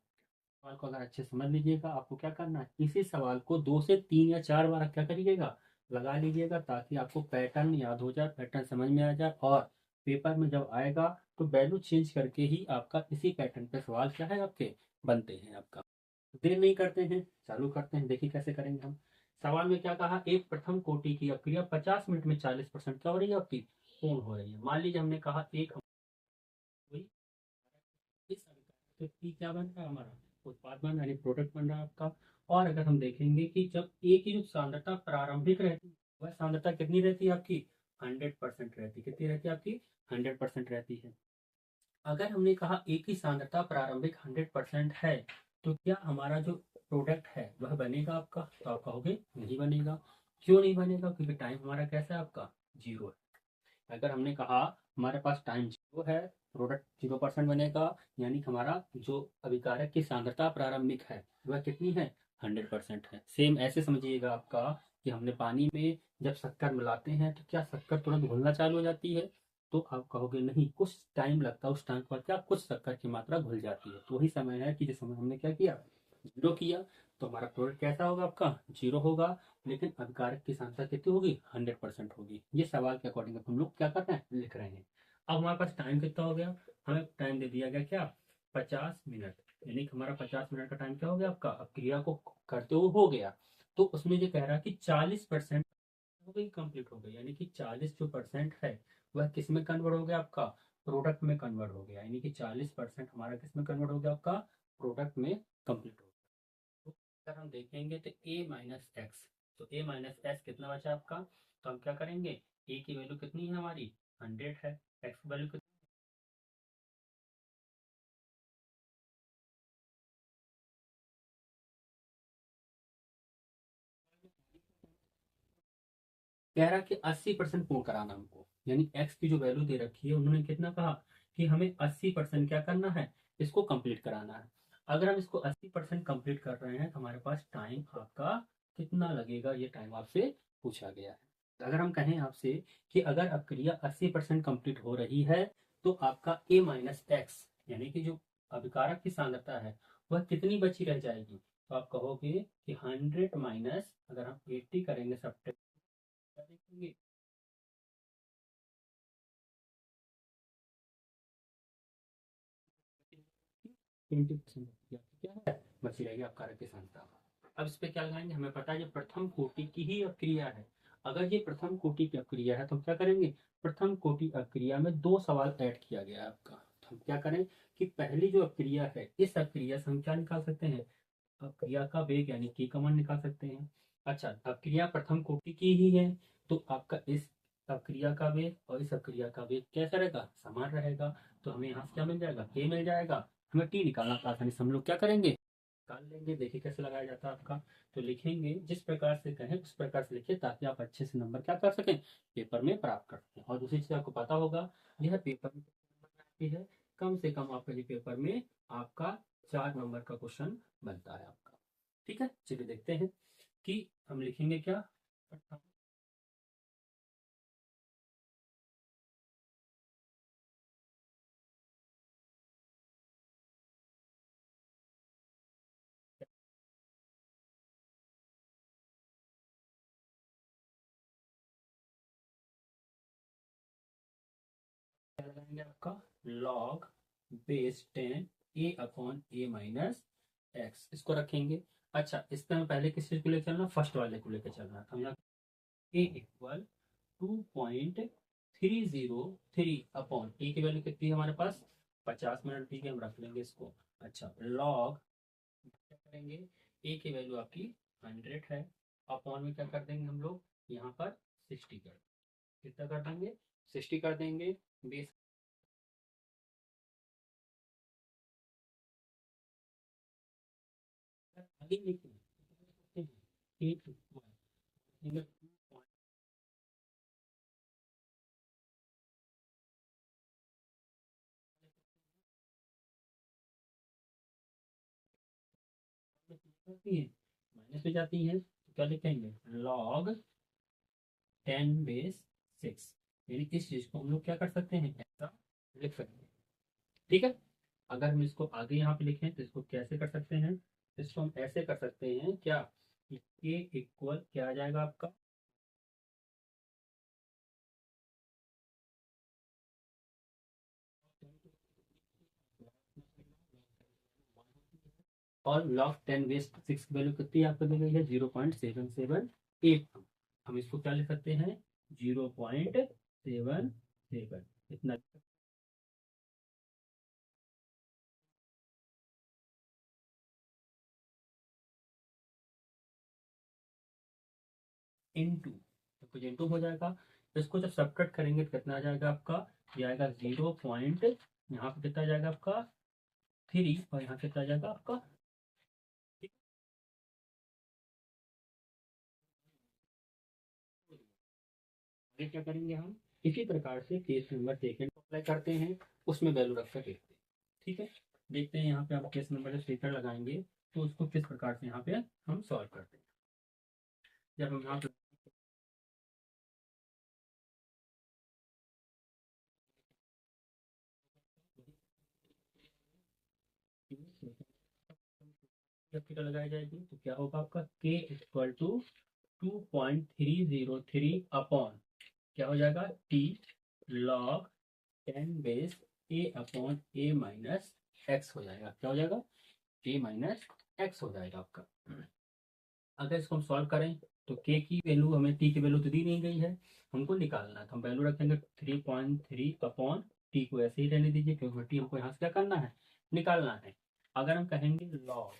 सवाल को अगर अच्छे से समझ लीजिएगा, आपको क्या करना है, इसी सवाल को 2 से 3 या 4 बार क्या करिएगा, लगा लीजिएगा, ताकि आपको पैटर्न याद हो जाए, पैटर्न समझ में आ जाए, और पेपर में जब आएगा तो वैल्यू चेंज करके ही आपका इसी पैटर्न पे सवाल क्या है आपके बनते हैं आपका। देर नहीं करते हैं, चालू करते हैं। देखिए कैसे करेंगे हम। सवाल में क्या कहा, एक प्रथम कोटि की अपक्रिया 50 मिनट में 40% क्या हो रही है आपकी, पूर्ण हो रही है। मान लीजिए हमने कहा एक हुई, इस अभिक्रिया से क्या बन रहा है हमारा, उत्पाद बन रहा है, यानी प्रोडक्ट बन रहा है आपका। और अगर हम देखेंगे कि जब ए की जो सांद्रता प्रारंभिक रहती है, वह सांद्रता कितनी रहती है आपकी, 100% रहती है। कितनी रहती है आपकी, 100% रहती है। अगर हमने कहा ए की सांद्रता प्रारंभिक 100% है, तो क्या हमारा जो प्रोडक्ट है वह बनेगा आपका, तो आप कहोगे नहीं बनेगा। क्यों नहीं बनेगा, क्योंकि टाइम हमारा कैसा है आपका, 0 है। अगर हमने कहा हमारे पास टाइम 0 है, प्रोडक्ट 0% बनेगा, यानी हमारा जो अभिकारक की सांद्रता प्रारंभिक है वह कितनी है, 100% है। सेम ऐसे समझिएगा आपका कि हमने पानी में जब शक्कर मिलाते हैं तो क्या शक्कर तुरंत घुलना चालू हो जाती है, तो आप कहोगे नहीं, कुछ टाइम लगता है, उस टाइम पर क्या कुछ शक्कर की मात्रा घुल जाती है। तो वही समय है कि जिस समय हमने क्या किया, 0 किया, तो हमारा प्रोडक्ट कैसा होगा आपका, 0 होगा, लेकिन अभिकारक की सांद्रता कितनी होगी, 100% होगी। ये सवाल के अकॉर्डिंग हम लोग क्या कर रहे हैं, लिख रहे हैं। अब हमारे पास टाइम कितना हो गया, हमें टाइम दे दिया गया क्या, 50 मिनट, यानी कि हमारा 50 मिनट का टाइम क्या हो गया आपका, अब क्रिया को करते हुए हो गया। तो उसमें ये कह रहा है कि 40% हो गई, कंप्लीट हो गई, यानी कि 40 जो परसेंट है वह किस में कन्वर्ट हो गया आपका, प्रोडक्ट में कन्वर्ट हो गया। यानी कि 40% हमारा किस में कन्वर्ट हो गया आपका, प्रोडक्ट में कंप्लीट हो गया। तो अगर हम देखेंगे तो A-X, तो A-S कितना बचा आपका, तो हम क्या करेंगे, ए की वैल्यू कितनी है हमारी, 100 है, एक्स की वैल्यू कितनी, कह रहा कि 80% पूर्ण कराना हमको, यानी एक्स की जो वैल्यू दे रखी है उन्होंने कितना कहा कि हमें 80% क्या करना है, इसको कंप्लीट कराना है। अगर हम इसको 80% कंप्लीट कर रहे हैं तो हमारे पास टाइम आपका कितना लगेगा, ये टाइम आपसे पूछा गया है। तो अगर हम कहें आपसे कि अगर अब क्रिया 80% कंप्लीट हो रही है तो आपका A-X, यानी कि जो अभिकारक की सांद्रता है वह कितनी बची रह जाएगी, तो आप कहोगे कि 100 माइनस, अगर हम 80 करेंगे सब क्या देखेंगे, 20% क्या है, बची रहेगी आपका कारक की संख्या। अब इस पे क्या लगाएंगे, हमें पता है ये प्रथम कोटि की ही अक्रिया है। अगर ये प्रथम कोटि की अक्रिया है तो हम क्या करेंगे, प्रथम कोटि अक्रिया में दो सवाल ऐड किया गया है आपका। तो हम क्या करें कि पहली जो अक्रिया है, इस अक्रिया से हम क्या निकाल सकते हैं, अक्रिया का वेग यानी के का मान निकाल सकते हैं। अच्छा, अक्रिया प्रथम कोटि की ही है, तो आपका इस अक्रिया का वेग और इस अक्रिया का वेग कैसा रहेगा, समान रहेगा। तो हमें यहाँ से क्या मिल जाएगा, के मिल जाएगा। हमें टी निकालना था, आसानी से हम लोग क्या करेंगे, निकाल लेंगे। देखिए कैसे लगाया जाता है आपका। तो लिखेंगे जिस प्रकार से कहें उस प्रकार से लिखिए, ताकि आप अच्छे से नंबर क्या कर सकें, पेपर में प्राप्त कर सकें। और दूसरी चीज आपको पता होगा, यह पेपर में नंबर आती है, कम से कम आपका ये पेपर में आपका 4 नंबर का क्वेश्चन बनता है आपका। ठीक है, चलिए देखते हैं कि हम लिखेंगे क्या। क्या लगाएंगे आपका, लॉग बेस 10 ए अपॉन ए माइनस एक्स, इसको रखेंगे। अच्छा, इसमें हमें पहले किस चीज को लेकर चलना, फर्स्ट वाले को लेकर चलना। तो हम यहाँ ए इक्वल 2.303 अपॉन ए की वैल्यू कितनी है हमारे पास, 50 मिनट दी है, हम रख लेंगे इसको। अच्छा, लॉग क्या करेंगे, ए की वैल्यू आपकी 100 है, अपॉन में क्या कर देंगे हम लोग, यहाँ पर 60 कर, कितना कर देंगे, 60 कर देंगे। बेस आगे लिखते हैं, एक माइनस में जाती है, तो क्या लिखेंगे, लॉग 10 बेस 6, यानी इस चीज को हम लोग क्या कर सकते हैं, ऐसा लिख सकते हैं। ठीक है, अगर हम इसको आगे यहाँ पे लिखें तो इसको कैसे कर सकते हैं, इसको हम ऐसे कर सकते हैं क्या, ए इक्वल क्या आ जाएगा आपका, और लॉग 10 बेस 6 की वैल्यू कितनी आपको दी गई है, 0.778। हम इसको क्या लिख सकते हैं, 0.77, इतना इंटू, तो कुछ इंटू हो जाएगा। इसको जब सब्ट्रैक्ट करेंगे तो कितना आ जाएगा आपका, ये आएगा 0. यहाँ पे कितना आ जाएगा आपका 3, और यहाँ कितना आ जाएगा आपका, आगे क्या करेंगे हम, इसी प्रकार से केस नंबर सेकेंड अप्लाई करते हैं, उसमें वैल्यू रख कर देखते हैं। ठीक है, देखते हैं यहाँ पे आप केस नंबर सेकेंड लगाएंगे तो उसको किस प्रकार से यहाँ पे हम सॉल्व करते हैं। जब हम यहाँ पे कैपिटल लगाई जाएगी तो क्या होगा आपका, के इक्वल टू 2.303 अपॉन क्या हो जाएगा, टी लॉग 10 बेस ए अपॉन ए माइनस एक्स हो जाएगा। क्या हो जाएगा, ए माइनस एक्स हो जाएगा आपका। अगर इसको हम सॉल्व करें तो के की वैल्यू, हमें टी की वैल्यू तो दी नहीं गई है, हमको निकालना है। तो हम वैल्यू रखेंगे 3.3 अपॉन टी को ऐसे ही रहने दीजिए, क्योंकि टी हमको यहाँ से क्या करना है, निकालना है। अगर हम कहेंगे लॉग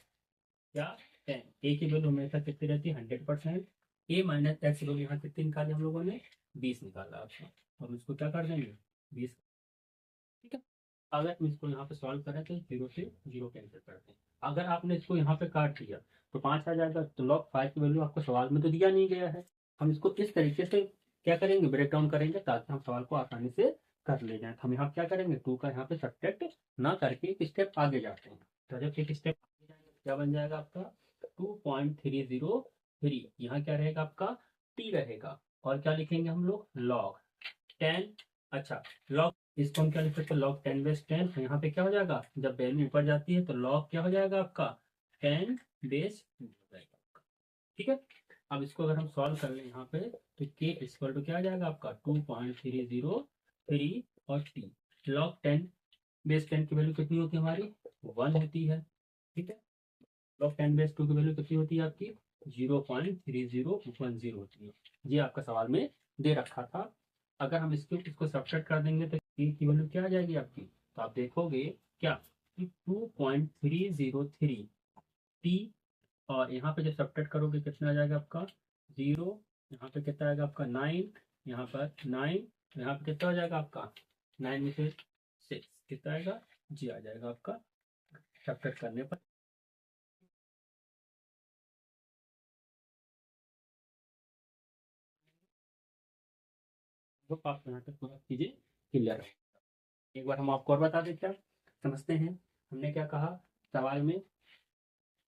क्या 10, ए की वैल्यू हमेशा कितनी रहती है, 100%। ए माइनस एक्स वैल्यू यहाँ कितनी निकाली हम लोगों ने, 20 निकाला आपका। हम इसको क्या कर देंगे, 20। ठीक है, अगर हम इसको यहाँ पे सॉल्व करें तो 0 से 0 कैंसिल करते हैं। अगर आपने इसको यहाँ पे काट दिया तो 5 आ जाएगा। तो लॉग 5 की वैल्यू आपको सवाल में तो दिया नहीं गया है, हम इसको इस तरीके से क्या करेंगे, ब्रेक डाउन करेंगे, ताकि हम सवाल को आसानी से कर ले जाएं। तो हम यहाँ क्या करेंगे, 2 का यहाँ पे सब्ट्रैक्ट ना करके एक स्टेप आगे जाते हैं। तो जब एक स्टेप आगे जाएंगे तो क्या बन जाएगा आपका, 2.303, यहाँ क्या रहेगा आपका, टी रहेगा। और क्या लिखेंगे हम लोग, लॉग 10। अच्छा, लॉग, इसको हम क्या लिख सकते हैं, लॉग 10 बेस 10। तो यहाँ पे क्या हो जाएगा, जब वैल्यू ऊपर जाती है तो लॉग क्या हो जाएगा आपका, 10 बेस हो जाएगा आपका। ठीक है, अब इसको अगर हम सॉल्व कर लें यहाँ पे, तो के इक्वल टू क्या आ जाएगा आपका 2.303 और टी। लॉग 10 बेस 10 की वैल्यू कितनी होती है हमारी, 1 होती है। ठीक है, लॉग 10 बेस 2 की वैल्यू कितनी होती है आपकी, 0.3010 होती है। ये आपका सवाल में दे रखा था। अगर हम इसको सब्ट्रैक्ट कर देंगे तो के की वैल्यू क्या आ जाएगी आपकी, तो आप देखोगे क्या कि 2.303 टी, और यहाँ पे जब सब्ट्रैक्ट करोगे कितना आ जाएगा आपका 0, यहाँ पे कितना आएगा आपका 9, यहाँ पर 9, यहाँ पे कितना हो जाएगा आपका 9 में से 6 कितना आएगा, जी आ जाएगा आपका सब्ट्रैक्ट करने पर। तो आप यहाँ तक पूरा चीजें क्लियर है। एक बार हम आपको और बता दें क्या समझते हैं। हमने क्या कहा सवाल में,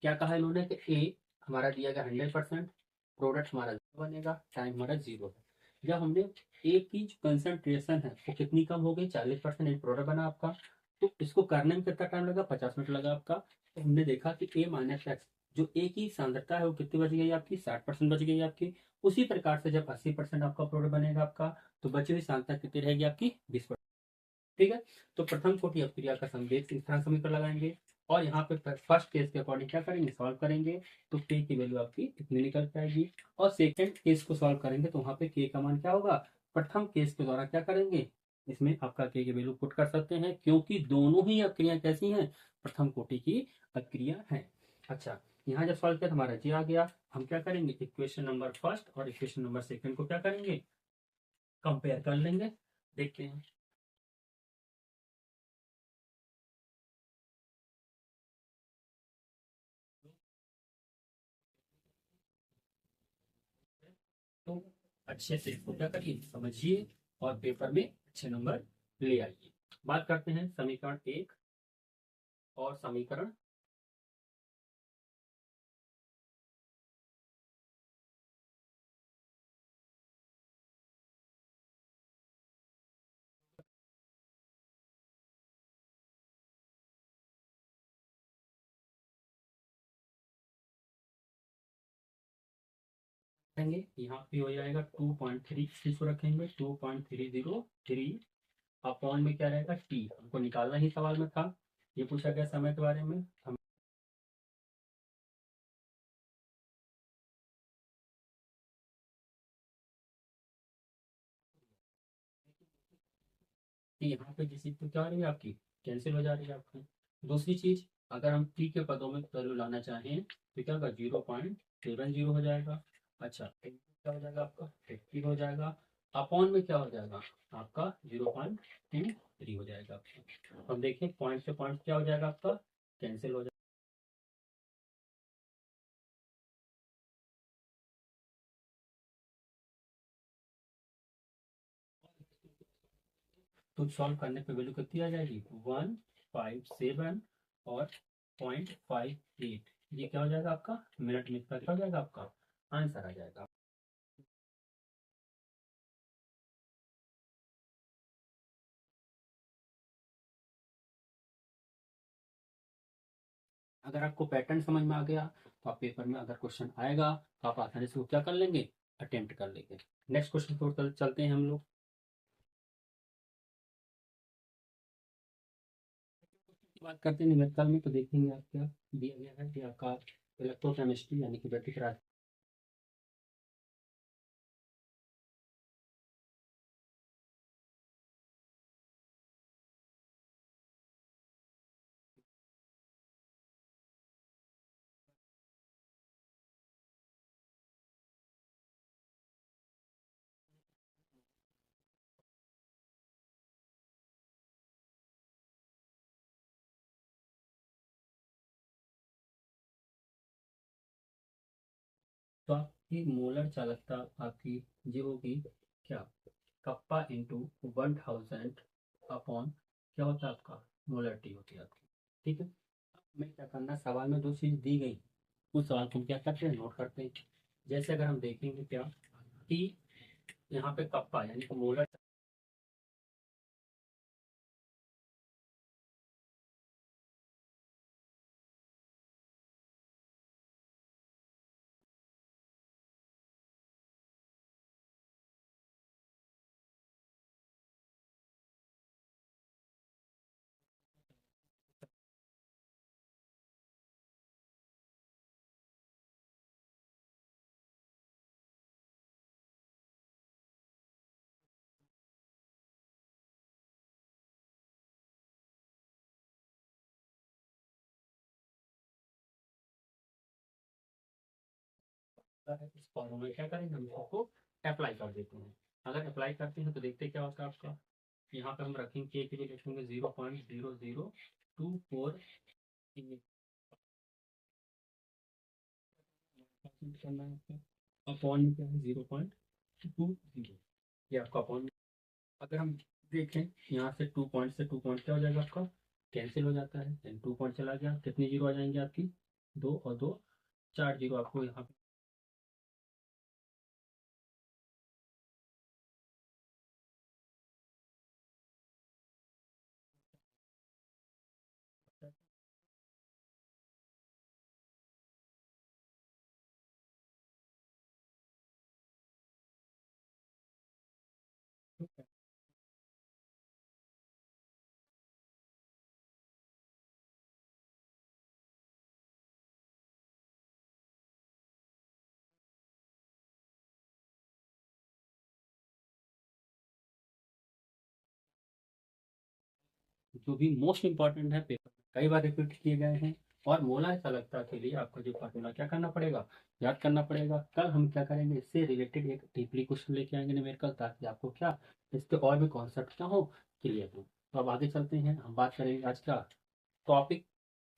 क्या कहा इन्होंने कि ए हमारा दिया गया 100%, प्रोडक्ट हमारा 0 बनेगा, टाइम हमारा 0 है। जब हमने ए की जो कंसंट्रेशन है वो कितनी कम हो गई, 40%, एक प्रोडक्ट बना आपका, तो इसको करने में कितना टाइम लगा, 50 मिनट लगा आपका। तो हमने देखा कि ए माइनस एक्स, जो ए की सांद्रता है वो कितनी बच गई आपकी, 60% बच गई आपकी। उसी प्रकार से जब 80% आपका प्रोडक्ट बनेगा आपका, तो बची हुई सांद्रता कितनी रहेगी आपकी, 20%। ठीक है, तो प्रथम कोटि अपक्रिया का संवेग इस तरह समीकरण लगाएंगे, और यहाँ पे फर्स्ट केस के अकॉर्डिंग क्या करेंगे, सॉल्व करेंगे, तो के की वैल्यू आपकी इतनी निकल के आएगी। और सेकंड केस को सॉल्व करेंगे तो वहां पे के का मान क्या होगा, प्रथम केस के द्वारा क्या करेंगे, इसमें आपका के की वैल्यू पुट कर सकते हैं, क्योंकि दोनों ही अपक्रिया कैसी हैं, प्रथम कोटि की अपक्रिया है। अच्छा, यहाँ जब सॉल्व किया तो हमारा जी आ गया। हम क्या करेंगे, इक्वेशन नंबर फर्स्ट और इक्वेशन नंबर सेकंड को क्या करेंगे, कंपेयर कर लेंगे, देखते हैं। तो अच्छे से इसको क्या करिए, समझिए, और पेपर में अच्छे नंबर ले आइए। बात करते हैं समीकरण 1 और समीकरण, रखेंगे यहाँ पे हो जाएगा 2.3, इसको रखेंगे 2.303 अपॉन में क्या रहेगा टी, हमको निकालना ही सवाल में था, ये पूछा गया समय के बारे में। हम यहाँ पे जिस चीज को क्या हो रही है आपकी, कैंसिल हो जा रही है आपकी। दूसरी चीज, अगर हम टी के पदों में वैल्यू लाना चाहें तो क्या होगा, 0.70 हो जाएगा। अच्छा, क्या हो जाएगा आपका 50 हो जाएगा, अपॉन में क्या हो जाएगा आपका 0.23 हो जाएगा आपका। अब देखिए पॉइंट से पॉइंट क्या हो जाएगा आपका, कैंसिल हो जाएगा। तो सॉल्व करने पे वैल्यू कितनी आ जाएगी, 157 और 0.58, ये क्या हो जाएगा आपका मिनट में, क्या हो जाएगा आपका आंसर आ जाएगा। अगर आपको पैटर्न समझ में आ गया, तो आप पेपर में अगर क्वेश्चन आएगा तो आप आसानी से वो क्या कर लेंगे, अटेम्प्ट कर लेंगे। नेक्स्ट क्वेश्चन की ओर चलते हैं हम लोग। बात करते हैं न्यूमेरिकल में, तो देखेंगे आप क्या दिया गया है कि आपका इलेक्ट्रोकेमिस्ट्री यानी कि बैटरी का तो आपकी मोलर चालकता आपकी ये होगी क्या, कप्पा इंटू 1000 अपॉन क्या होता है आपका मोलरिटी होती है आपकी। ठीक है, हमें क्या करना है, सवाल में जो चीज़ दी गई उस सवाल को हम क्या करते हैं, नोट करते हैं। जैसे अगर हम देखेंगे क्या कि यहाँ पे कप्पा यानी कि मोलर है इस फॉर्मूला में क्या करेंगे, हम इसको अप्लाई कर देते हैं। अगर अप्लाई करते हैं तो देखते क्या होता है आपका, यहाँ पे हम रखेंगे के लिए लिखेंगे 0.0024 करना है आपका, अपॉन क्या है 0.20, ये आपका अपॉन। अगर हम देखें यहाँ से 2 पॉइंट से 2 पॉइंट क्या हो जाएगा आपका, कैंसिल हो जाता है, यानी 2 पॉइंट चला गया, कितनी जीरो आ जाएंगे आपकी, 2 और 2 4 जीरो आपको यहाँ पे। जो भी मोस्ट इंपॉर्टेंट है पेपर में कई बार रिपीट किए गए हैं, और मोला चालकता के लिए आपको जो फॉर्मूला क्या करना पड़ेगा, याद करना पड़ेगा। कल हम क्या करेंगे, इससे रिलेटेड एक डीपली क्वेश्चन लेके आएंगे न्यूमेरिकल, ताकि आपको क्या इसके और भी कॉन्सेप्ट क्या हो, क्लियर हो। तो अब आगे चलते हैं, हम बात करेंगे आज का टॉपिक,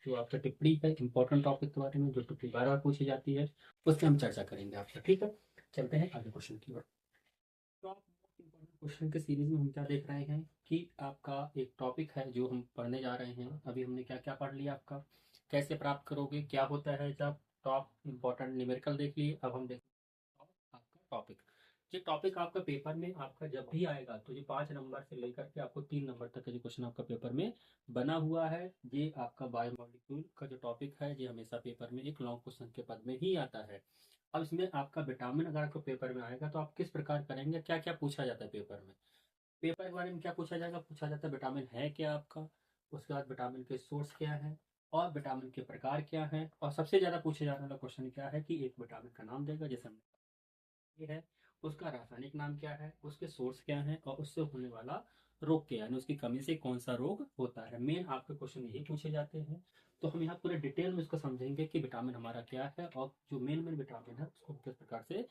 जो आपका टिप्पणी है, इंपॉर्टेंट टॉपिक के बारे में, जो टिप्पणी बार बार पूछी जाती है, उस पर हम चर्चा करेंगे आपका, ठीक है। चलते हैं आगे क्वेश्चन की ओर। तो आप मोस्ट इम्पोर्टेंट क्वेश्चन के सीरीज में हम क्या देख रहे हैं कि आपका एक टॉपिक है जो हम पढ़ने जा रहे हैं। अभी हमने क्या क्या पढ़ लिया आपका, कैसे प्राप्त करोगे, क्या होता है जब टॉप इम्पोर्टेंट न्यूमेरिकल देख लिए। अब हम देखें आपका टॉपिक, ये टॉपिक आपका पेपर में आपका जब भी आएगा तो ये 5 नंबर से लेकर के आपको 3 नंबर तक का जो क्वेश्चन आपका पेपर में बना हुआ है, ये आपका बायोमोलिक्यूल का जो टॉपिक है, ये हमेशा पेपर में एक लॉन्ग क्वेश्चन के पद में ही आता है। अब इसमें आपका विटामिन अगर आपको पेपर में आएगा तो आप किस प्रकार करेंगे, क्या क्या पूछा जाता है पेपर में। पेपर के बारे में क्या पूछा जाएगा, पूछा जाता है विटामिन है क्या आपका, उसके बाद विटामिन के सोर्स क्या है, और विटामिन के प्रकार क्या है, और सबसे ज्यादा पूछे जाने वाला क्वेश्चन क्या है कि एक विटामिन का नाम देगा, जैसे हमने ये है, उसका रासायनिक नाम क्या है, उसके सोर्स क्या है, और उससे होने वाला रोग क्या है, यानी उसकी कमी से कौन सा रोग होता है। मेन आपके क्वेश्चन यही पूछे जाते हैं। तो हम यहाँ पूरे डिटेल में इसको समझेंगे कि विटामिन हमारा क्या है, और जो मेन मेन विटामिन है उसको किस प्रकार से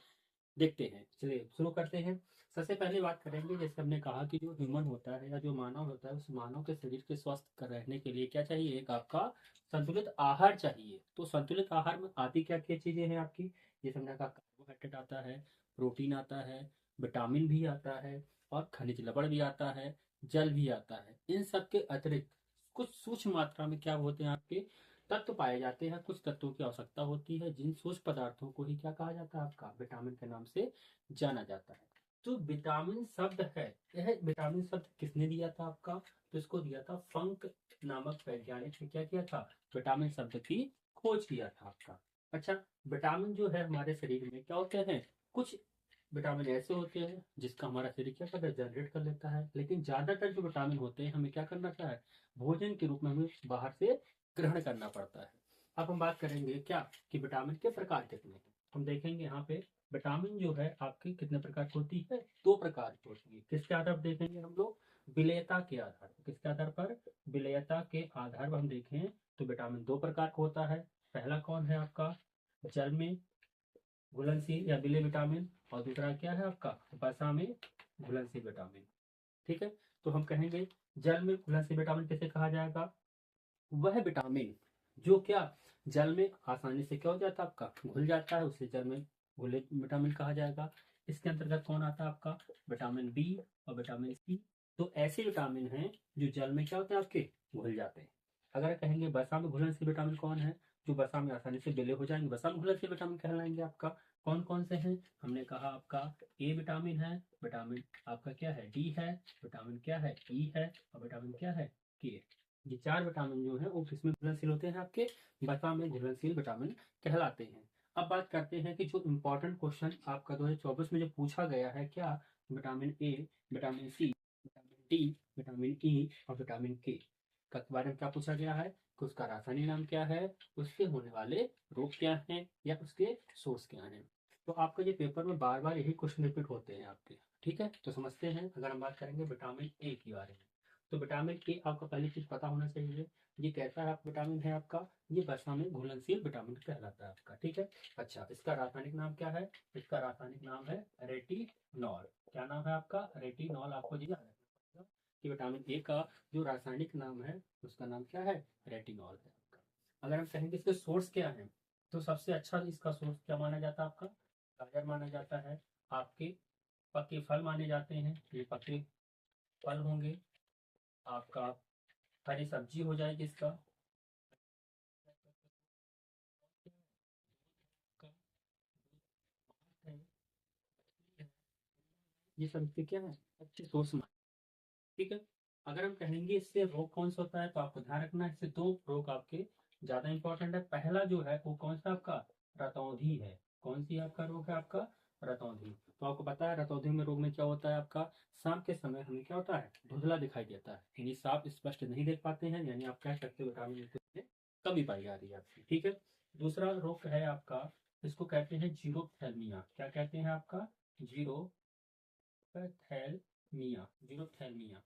देखते हैं। चलिए शुरू करते हैं। सबसे पहले बात करेंगे, जैसे हमने कहा कि जो ह्यूमन होता है या जो मानव होता है, उस मानव के शरीर के स्वस्थ कर रहने के लिए क्या चाहिए, एक आपका संतुलित आहार चाहिए। तो संतुलित आहार में आती क्या क्या चीजें हैं आपकी, जैसे हमने कहा कार्बोहाइड्रेट आता है, प्रोटीन आता है, विटामिन भी आता है, और खनिज लवण भी आता है, जल भी आता है। इन सब के अतिरिक्त कुछ सूक्ष्म मात्रा में क्या होते हैं आपके तत्व पाए जाते हैं, कुछ तत्वों की आवश्यकता होती है, जिन सूक्ष्म पदार्थों को ही क्या कहा जाता है आपका विटामिन के नाम से जाना जाता है। तो विटामिन शब्द है, यह विटामिन शब्द किसने दिया था आपका, तो इसको दिया था फंक नामक वैज्ञानिक ने, क्या किया था, विटामिन शब्द की खोज किया था आपका। अच्छा, विटामिन जो है हमारे शरीर में क्या होते हैं, कुछ विटामिन ऐसे होते हैं जिसका हमारा शरीर क्या करता है, जनरेट कर लेता है, लेकिन ज्यादातर जो विटामिन होते हैं हमें क्या करना होता है, भोजन के रूप में हमें बाहर से ग्रहण करना पड़ता है। अब हम बात करेंगे क्या कि विटामिन के प्रकार कितने हैं। हम देखेंगे यहाँ पे विटामिन जो है आपकी कितने प्रकार की होती है, 2 प्रकार की होती है। किसके आधार पर देखेंगे हम लोग, विलेयता के आधार पर। किसके आधार पर, विलेयता के आधार पर हम देखें तो विटामिन 2 प्रकार का होता है। पहला कौन है आपका, जल में घुलनशील या विलेय विटामिन, और दूसरा क्या है आपका, वसा में घुलनशील विटामिन। ठीक है, तो हम कहेंगे जल में घुलनशील विटामिन किसे कहा जाएगा, वह विटामिन जो क्या जल में आसानी से क्या हो जाता है आपका, घुल जाता है, उसे जल में घुले विटामिन कहा जाएगा। इसके अंतर्गत कौन आता है आपका, विटामिन बी और विटामिन सी। तो ऐसे विटामिन हैं जो जल में क्या होते हैं आपके, घुल जाते हैं। अगर कहेंगे वसा में घुलनशील विटामिन कौन है, जो वसा में आसानी से विलय हो जाएंगे, वसा में घुलनशील विटामिन कहलाएंगे आपका। कौन कौन से हैं, हमने कहा आपका ए विटामिन है, विटामिन आपका क्या है डी है, विटामिन क्या है ई है, और विटामिन क्या है के। ये 4 विटामिन जो है वो किसमें घुलनशील होते हैं, आपके वसा में घुलनशील विटामिन कहलाते हैं। अब बात करते हैं कि जो इम्पोर्टेंट क्वेश्चन आपका 2024 में जो पूछा गया है, क्या vitamin A, vitamin C, vitamin D, vitamin E और विटामिन के बारे में क्या पूछा गया है, कि उसका रासायनिक नाम क्या है, उसके होने वाले रोग क्या हैं, या उसके सोर्स क्या हैं। तो आपका ये पेपर में बार बार यही क्वेश्चन रिपीट होते हैं आपके। ठीक है, तो समझते हैं। अगर हम बात करेंगे विटामिन ए के बारे में, तो विटामिन ए आपको पहली चीज पता होना चाहिए, ये कैसा है विटामिन है आपका, ये वसा में घुलनशील विटामिन कहलाता है आपका, ठीक है। अच्छा, इसका रासायनिक नाम क्या है? इसका रासायनिक नाम है रेटिनॉल। क्या नाम है आपका? रेटिनॉल। आपको जी याद रखना पड़ेगा कि विटामिन ए का जो रासायनिक नाम है उसका नाम क्या है? रेटिनॉल है आपका। अगर हम कहेंगे इसके सोर्स क्या है, तो सबसे अच्छा इसका सोर्स क्या माना जाता है आपका? गाजर माना जाता है। आपके पके फल माने जाते हैं, ये पके फल होंगे। आपका हरी सब्जी हो जाएगी इसका। ये सब इसके क्या है? अच्छे सोर्स माने, ठीक है। अगर हम कहेंगे इससे रोग कौन सा होता है, तो आपको ध्यान रखना है इससे दो रोग आपके ज्यादा इंपॉर्टेंट है। पहला जो है वो कौन सा आपका? रतौंधी है। कौन सी आपका रोग है आपका? रतौंधी। तो आपको पता है रतौंधी में रोग में क्या होता है आपका? शाम के समय हमें क्या होता है? धुंधला दिखाई देता है, यानी साफ स्पष्ट नहीं देख पाते हैं, यानी आप कह सकते हो विटामिन में कमी पाई जा रही है आपकी, ठीक है। दूसरा रोग है आपका, इसको कहते हैं जीरोथैल्मिया। क्या कहते हैं आपका? जीरोथैल्मिया। जीरोथैल्मिया।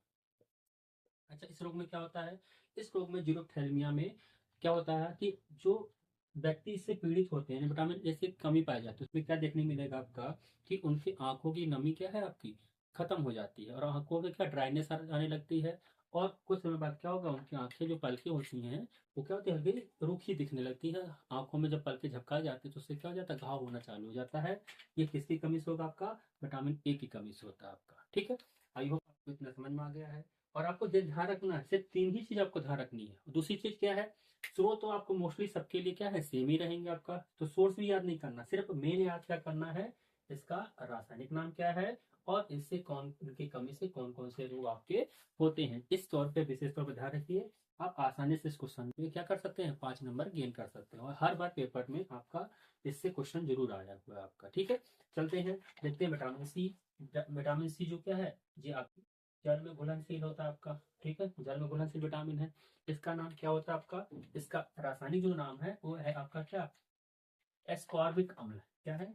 अच्छा, इस रोग में क्या होता है? इस रोग में जीरोथैल्मिया में क्या होता है कि जो व्यक्ति इससे पीड़ित होते हैं, विटामिन ए की कमी पाई जाती है, उसमें क्या देखने मिलेगा आपका कि उनकी आंखों की नमी क्या है आपकी? खत्म हो जाती है, और आंखों में क्या ड्राइनेस आने लगती है। और कुछ समय बाद क्या होगा, उनकी आंखें जो पलकें होती हैं वो क्या होती है? हल्की रूखी दिखने लगती है। आंखों में जब पलकें झपका जाती है तो उससे क्या हो जाता है? घाव होना चालू हो जाता है। ये किसकी कमी से होगा आपका? विटामिन ए की कमी से होता है आपका, ठीक है। आई होप आपको इतना समझ में आ गया है। और आपको ध्यान रखना है, सिर्फ तीन ही चीज आपको ध्यान रखनी है। दूसरी चीज क्या है? स्रोत तो आपको मोस्टली सबके लिए क्या है? सेम ही रहेंगे आपका, तो सोर्स भी याद नहीं करना, सिर्फ मेन याद क्या करना है? इसका रासायनिक नाम क्या है, और इससे कौन इनकी कमी से कौन कौन से रोग आपके होते हैं, इस तौर पे विशेष तौर पर ध्यान रखिए। आप आसानी से इस क्वेश्चन में क्या कर सकते हैं? 5 नंबर गेन कर सकते हैं, और हर बार पेपर में आपका इससे क्वेश्चन जरूर आया हुआ है आपका, ठीक है। चलते हैं, देखते हैं विटामिन सी। विटामिन सी जो क्या है, ये आपकी जल में घुलनशील होता है आपका, ठीक है। जल में घुलनशील विटामिन है। इसका नाम क्या होता है आपका? इसका रासायनिक जो नाम है वो है आपका क्या? एस्कॉर्बिक अम्ल। क्या है?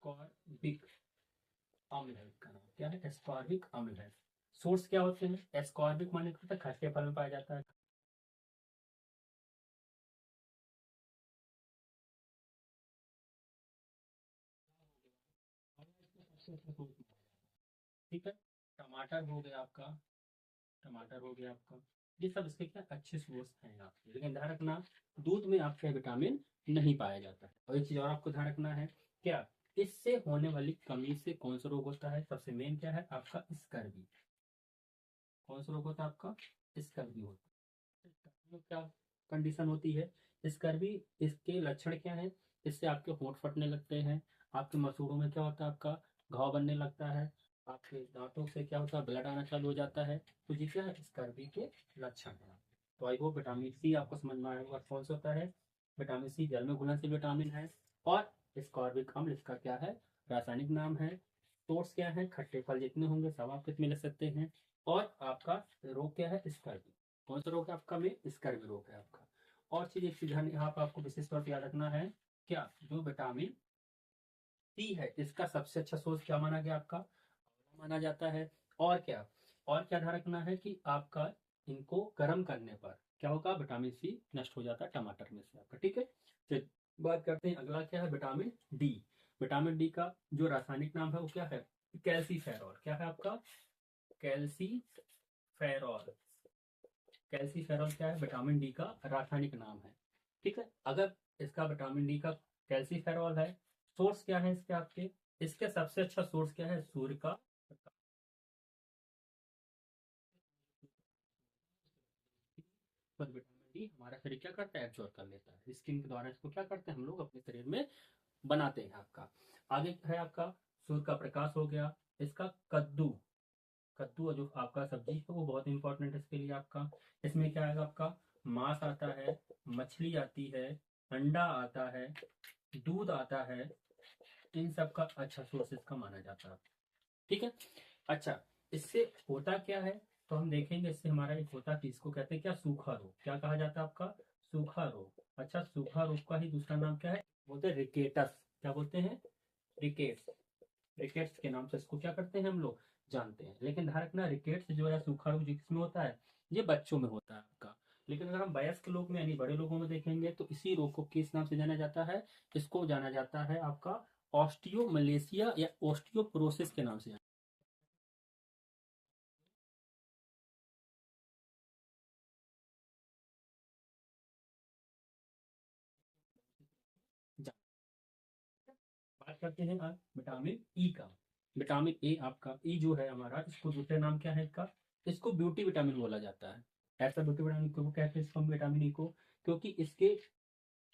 एस्कॉर्बिक अम्ल है इसका नाम। क्या है? एस्कॉर्बिक अम्ल है। सोर्स क्या होते हैं? एस्कॉर्बिक माने क्या होता है? खट्टे फल में पाया जाता है। ठीक है। टमाटर हो गया आपका। टमाटर हो गया आपका। ये सब इसके क्या अच्छे सोर्स हैं आपके, लेकिन ध्यान रखना दूध में आपका विटामिन नहीं पाया जाता है। और एक चीज और आपको ध्यान रखना है, क्या? इससे होने वाली कमी से कौन सा रोग होता है? सबसे मेन क्या है आपका? स्कर्वी। कौन सा रोग होता है आपका? स्कर्वी होता है। स्कर्वी में क्या कंडीशन होती है? स्कर्वी, इसके लक्षण क्या है? इससे आपके होंठ फटने लगते हैं। आपके मसूड़ों में क्या होता है आपका? घाव बनने लगता है। आपके दांतों से क्या होता है? ब्लड आना चालू हो जाता है। तो ये क्या है? स्कर्वी के लक्षण है। तो आई होप विटामिन सी आपको समझ में आया होगा कौन सा होता है। विटामिन सी जल में घुलनशील विटामिन है। और स्कॉर्बिक अम्ल इसका क्या है? रासायनिक नाम है। सोर्स क्या है? खट्टे फल जितने होंगे सब आप इसमें ले सकते हैं। और आपका रोग क्या है? स्कर्वी। कौन सा रोग है आपका? में स्कर्वी रोग है आपका। और चीज एक चीज यहाँ पर आपको विशेष तौर पर याद रखना है, क्या? जो विटामिन सी है इसका सबसे अच्छा सोर्स क्या माना गया आपका? माना जाता है। और क्या? और क्या ध्यान रखना है कि आपका इनको गर्म करने पर क्या होगा? विटामिन सी नष्ट हो जाता है टमाटर में से आपका, ठीक है। फिर बात करते हैं, अगला क्या है? Vitamin D. विटामिन डी का जो रासायनिक नाम है वो क्या है? कैल्सीफेरॉल। क्या है आपका? कैल्सीफेरॉल। कैल्सीफेरॉल क्या है? विटामिन डी का रासायनिक नाम है, ठीक है। अगर इसका विटामिन डी का कैल्सीफेरॉल है, सोर्स क्या है इसके आपके? इसके सबसे अच्छा सोर्स क्या है? सूर्य का प्रकाश। पर विटामिन डी हमारा शरीर क्या करता है? एब्जॉर्ब कर लेता है, स्किन के द्वारा इसको क्या करते हैं हम लोग अपने शरीर में बनाते हैं आपका। आगे है आपका सूर्य का प्रकाश हो गया। इसका कद्दू। कद्दू जो आपका सब्जी है वो बहुत इंपॉर्टेंट है इसके लिए आपका। इसमें क्या आएगा आपका? मांस आता है, मछली आती है, अंडा आता है, दूध आता है। इन सब का अच्छा सोर्स इसका माना जाता है, ठीक है। अच्छा, इससे होता क्या है? तो हम देखेंगे इससे हमारा एक होता कि इसको कहते हैं क्या? सूखा रोग। क्या कहा जाता है आपका? सूखा रोग। अच्छा, सूखा रोग का ही दूसरा नाम क्या है? बोलते हैं रिकेटस। क्या बोलते हैं? रिकेट्स। रिकेट्स के नाम से इसको क्या करते हैं हम लोग? जानते हैं। लेकिन ध्यान रखना, रिकेट्स जो है सूखा रोग जिसमें होता है ये बच्चों में होता है आपका। लेकिन अगर हम वयस्क लोग में यानी बड़े लोगों में देखेंगे तो इसी रोग को किस नाम से जाना जाता है? इसको जाना जाता है आपका ऑस्टियोमलेशिया या ऑस्टियोपोरोसिस के नाम से जाना जाता है। बात करते हैं आज विटामिन ई का। विटामिन ए आपका ई जो है हमारा, इसको दूसरे नाम क्या है इसका? इसको ब्यूटी विटामिन बोला जाता है। ऐसा ब्यूटी विटामिन क्यों कहते हैं इसको हम विटामिन ई को? क्योंकि इसके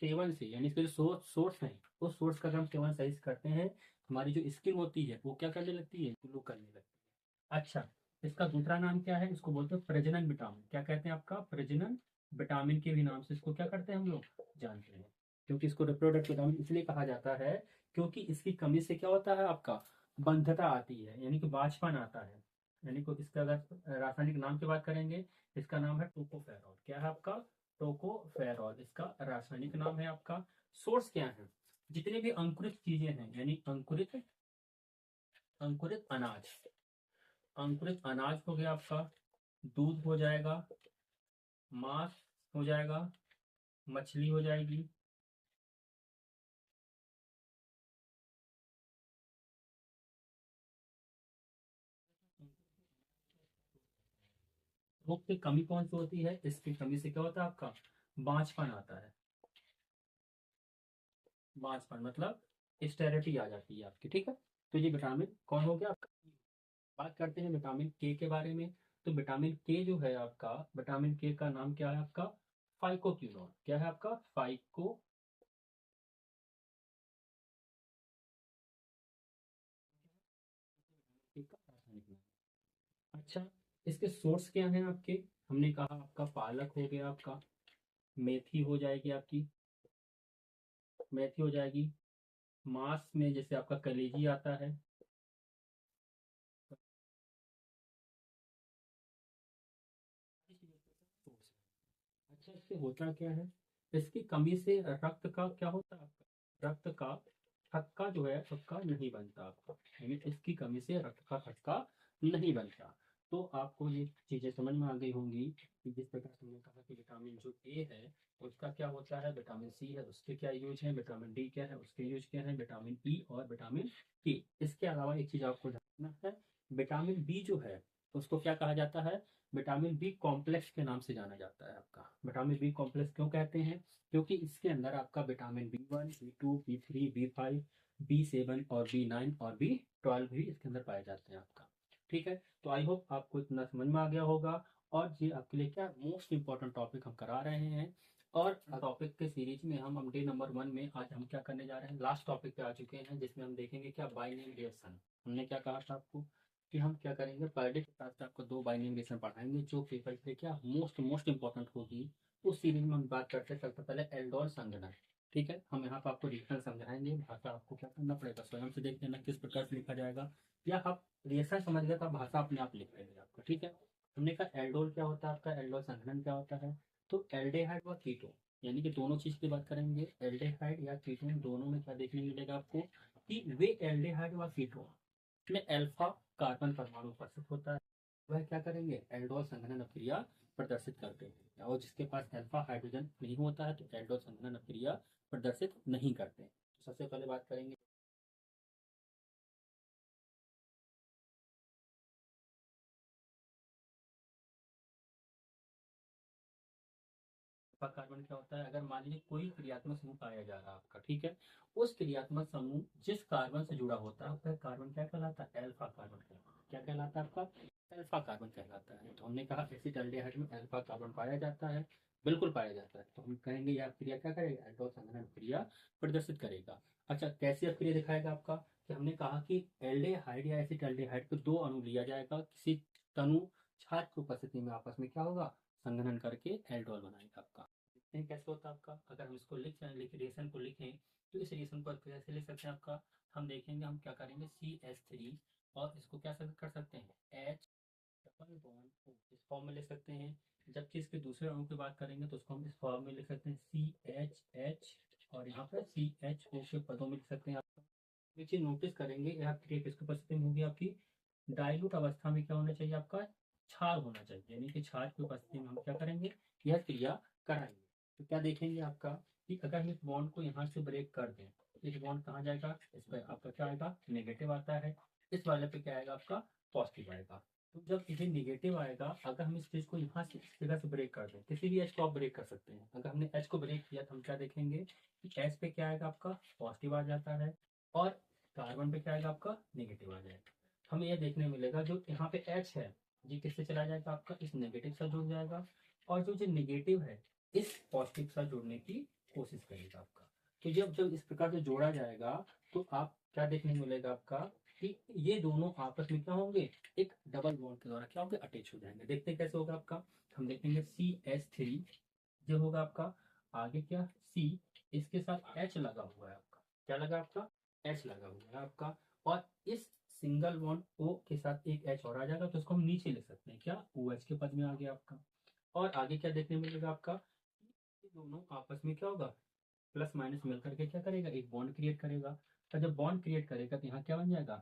सेवन से यानी इसके जो सोर्स है, उस सोर्स का अगर हम सेवन सही से करते हैं, हमारी जो स्किन होती है वो क्या करने लगती है? ग्लो करने लगती है। अच्छा, इसका दूसरा नाम क्या है? इसको बोलते हैं प्रजनन विटामिन। क्या कहते हैं आपका? प्रजनन विटामिन के भी नाम से इसको क्या करते हैं हम लोग? जानते हैं। क्योंकि इसको रिप्रोडक्ट विटामिन इसलिए कहा जाता है क्योंकि इसकी कमी से क्या होता है आपका? बंधता आती है, यानी कि बांझपन आता है। यानी कि इसका अगर रासायनिक नाम की बात करेंगे, इसका नाम है टोकोफेरॉल। क्या है आपका? टोकोफेरॉल इसका रासायनिक नाम है आपका। सोर्स क्या है? जितने भी अंकुरित चीजें हैं, यानी अंकुरित अंकुरित अनाज, अंकुरित अनाज हो गया आपका, दूध हो जाएगा, मांस हो जाएगा, मछली हो जाएगी, भूख की कमी कौन सी होती है? इसकी कमी से क्या होता है आपका? बांझपन आता है। बांझपन मतलब स्टेरिटी आ जाती है आपकी, ठीक है। तो ये विटामिन कौन हो गया आपका? बात करते हैं विटामिन के बारे में। तो विटामिन के जो है आपका, विटामिन के का नाम क्या है आपका? फाइकोक्यूनोन। क्या है आपका? फाइको के का रासायनिक नाम। अच्छा, इसके सोर्स क्या हैं आपके? हमने कहा आपका पालक हो गया, आपका मेथी हो जाएगी, आपकी मेथी हो जाएगी। मांस में जैसे आपका कलेजी आता है। अच्छा, इससे होता क्या है? इसकी कमी से रक्त का क्या होता है आपका? रक्त का थक्का जो है थक्का नहीं बनता आपका, यानी इसकी कमी से रक्त का थक्का नहीं बनता। तो आपको ये चीजें समझ में आ गई होंगी कि जिस प्रकार से हमने कहा कि विटामिन जो ए है उसका क्या होता है, विटामिन सी है उसके क्या यूज है, विटामिन डी क्या है उसके यूज क्या है, विटामिन ई और विटामिन के। इसके अलावा एक चीज आपको जानना है, विटामिन बी जो है उसको क्या कहा जाता है? विटामिन बी कॉम्प्लेक्स के नाम से जाना जाता है आपका। विटामिन बी कॉम्प्लेक्स क्यों कहते हैं? क्योंकि इसके अंदर आपका vitamin B 1, B 2, B 3, B 5, B 7 और बी 9 और बी 12 भी इसके अंदर पाए जाते हैं आपका। ठीक है, तो आई होप आपको इतना समझ में आ गया होगा। और ये आपके लिए क्या मोस्ट इंपॉर्टेंट टॉपिक हम करा रहे हैं। और टॉपिक के सीरीज में हम डे नंबर 1 में आज हम क्या करने जा रहे हैं, लास्ट टॉपिक पे आ चुके हैं, जिसमें हम देखेंगे क्या बाइनरी रिएक्शन। हमने क्या कहा था आपको कि हम क्या करेंगे, पर डे के साथ साथ आपको 2 बाइनरी रिएक्शन पढ़ाएंगे जो पेपर के लिए क्या मोस्ट मोस्ट इंपॉर्टेंट होगी। उस सीरीज में हम बात करते हैं सबसे पहले एल्डोल संघनन। ठीक है, हम यहाँ पर आपको रिएक्शन समझाएंगे, भाषा आपको क्या करना पड़ेगा, स्वयं से देख लेना किस प्रकार से लिखा जाएगा, या आप रिएक्शन समझ गए तो आप भाषा अपने आप लिख लेंगे आपका। ठीक है, हमने कहा एल्डोल क्या होता है आपका, एल्डोल संघनन क्या होता है। तो एल्डेहाइड व कीटोन, यानी कि दोनों चीज की बात करेंगे, एल्डेहाइड या कीटोन दोनों में क्या देखने मिलेगा आपको कि वे एल्डेहाइड व कीटोन में अल्फा कार्बन परमाणु उपस्थित होता है, वह क्या करेंगे, एल्डोल संघनन अभिक्रिया प्रदर्शित करते हैं। और जिसके पास अल्फा हाइड्रोजन नहीं होता है तो एल्डोल संघनन अभिक्रिया प्रदर्शित नहीं करते। तो सबसे पहले बात करेंगे अल्फा कार्बन क्या होता है। अगर मान लीजिए कोई क्रियात्मक समूह पाया जा रहा है आपका, ठीक है, उस क्रियात्मक समूह जिस कार्बन से जुड़ा होता है वह कार्बन क्या कहलाता है, अल्फा कार्बन कहलाता है। क्या कहलाता है आपका, अल्फा कार्बन कहलाता है। तो हमने कहा एसिटाल्डेहाइड में अल्फा कार्बन पाया जाता है, बिल्कुल पाया जाता है। तो हम कहेंगे यह क्रिया क्या करेगा, एल्डोल संघनन क्रिया प्रदर्शित करेगा। अच्छा, कैसी अभिक्रिया दिखाएगा आपका, कि हमने कहा कि एल्डेहाइड या एसिटाल्डेहाइड को 2 अणु लिया जाएगा, किसी तनु छात्र की उपस्थिति में आपस में क्या होगा, संघनन करके एल्डोल बनाएगा आपका। देखते हैं कैसे होता है आपका। अगर हम इसको लिख रिएक्शन को लिखें तो इस रिएक्शन को कैसे लिख सकते हैं आपका, हम देखेंगे हम क्या करेंगे CH3, और इसको क्या कर सकते हैं H डबल बॉन्ड O, इस फॉर्म में लिख सकते हैं। जबकि इसके दूसरे अणु की बात करेंगे तो उसको हम इस फॉर्म में लिख सकते हैं CHH, और यहाँ पर CHO के पदों में लिख सकते हैं आपका। एक चीज नोटिस करेंगे, यह क्रिया किसकी उपस्थिति में होगी आपकी, डाइल्यूट अवस्था में क्या होना चाहिए आपका, क्षार होना चाहिए, यानी कि क्षार की उपस्थिति में हम क्या करेंगे, यह क्रिया कराएंगे। तो क्या देखेंगे आपका कि अगर हम इस बॉन्ड को यहाँ से ब्रेक कर दें, इस बॉन्ड कहाँ जाएगा, इस पर आपका क्या आएगा, नेगेटिव आता है, इस वाले पे क्या आएगा आपका, पॉजिटिव आएगा। तो जब इसे नेगेटिव आएगा, अगर हम इस चीज को यहाँ से इस जगह से ब्रेक कर दें, किसी भी एच को आप ब्रेक कर सकते हैं, अगर हमने एच को ब्रेक किया तो हम क्या देखेंगे कि एच पे क्या आएगा आपका, पॉजिटिव आ जाता है, और कार्बन पे क्या आएगा आपका, नेगेटिव आ जाएगा। हमें यह देखने मिलेगा जो यहाँ पे एच है ये किससे चला जाएगा आपका, इस नेगेटिव से जुड़ जाएगा, और जो नेगेटिव है इस पॉजिटिव से जुड़ने की कोशिश करेगा आपका। तो जब जब इस प्रकार से जोड़ा जाएगा तो आप क्या देखने मिलेगा आपका कि ये दोनों आपस में क्या होंगे, एक डबल बॉन्ड के द्वारा क्या होंगे, अटैच हो जाएंगे। देखते हैं कैसे होगा आपका, हम देखेंगे CH3 जो होगा आपका, आगे क्या C, इसके साथ H लगा हुआ है आपका, क्या लगा आपका, H लगा हुआ है आपका, और इस सिंगल बॉन्ड O के साथ एक H और आ जाएगा, तो इसको हम नीचे लिख सकते हैं, क्या, OH के पद में आ गया आपका। और आगे क्या देखने मिलेगा आपका, ये दोनों आपस में क्या होगा, प्लस माइनस मिलकर के क्या करेगा, एक बॉन्ड क्रिएट करेगा। और जब बॉन्ड क्रिएट करेगा तो यहाँ क्या बन जाएगा,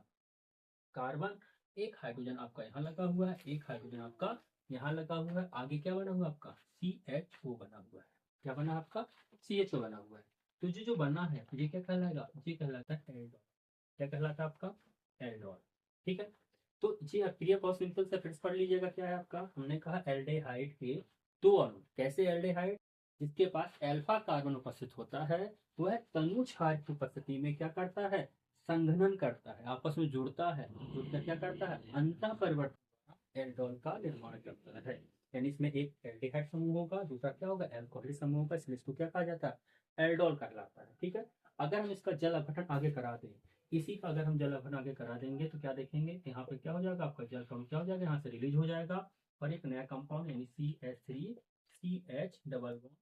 कार्बन, एक हाइड्रोजन आपका यहाँ लगा हुआ है, एक हाइड्रोजन आपका यहाँ लगा हुआ है, आगे क्या बना हुआ है आपका, CHO बना हुआ है। क्या बना आपका, CHO बना हुआ है। तो ये जो बना है ये क्या कहलाएगा, ये कहलाता है एल्डोल। क्या कहलाता है आपका, एल्डोल। ठीक है। तो ये क्रिया बहुत सिंपल से फिर से पढ़ लीजिएगा, क्या है आपका, हमने कहा एल्डेहाइड के दो अणु, कैसे एल्डेहाइड, जिसके पास अल्फा कार्बन उपस्थित होता है, वह तनु क्षार की उपस्थिति में क्या करता है, संघनन करता है, आपस में जुड़ता है, जुड़कर क्या करता है, अंतः परिवर्तन एल्डोल का निर्माण करता है। यानी इसमें एक एल्डिहाइड समूह होगा, दूसरा क्या होगा, एल्कोहल समूह होगा, इसलिए इसको क्या कहा जाता है, एल्डोल कहलाता है। ठीक है। अगर हम इसका जल अपघटन आगे करा दें, इसी का अगर हम जल अपघटन आगे करा देंगे तो क्या देखेंगे, यहाँ पे क्या हो जाएगा आपका, जल कण क्या हो जाएगा, यहाँ से रिलीज हो जाएगा, और एक नया कंपाउंड यानी CH3 CH double bond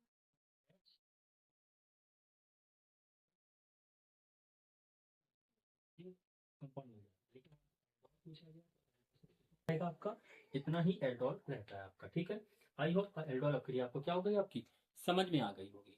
compound हो जाएगा। लेकिन पूछा गया रहेगा आपका, इतना ही एल्डोल रहता है आपका। ठीक है। आई होप एल्डोल अक्रिया आपको क्या हो गई, आपकी समझ में आ गई होगी।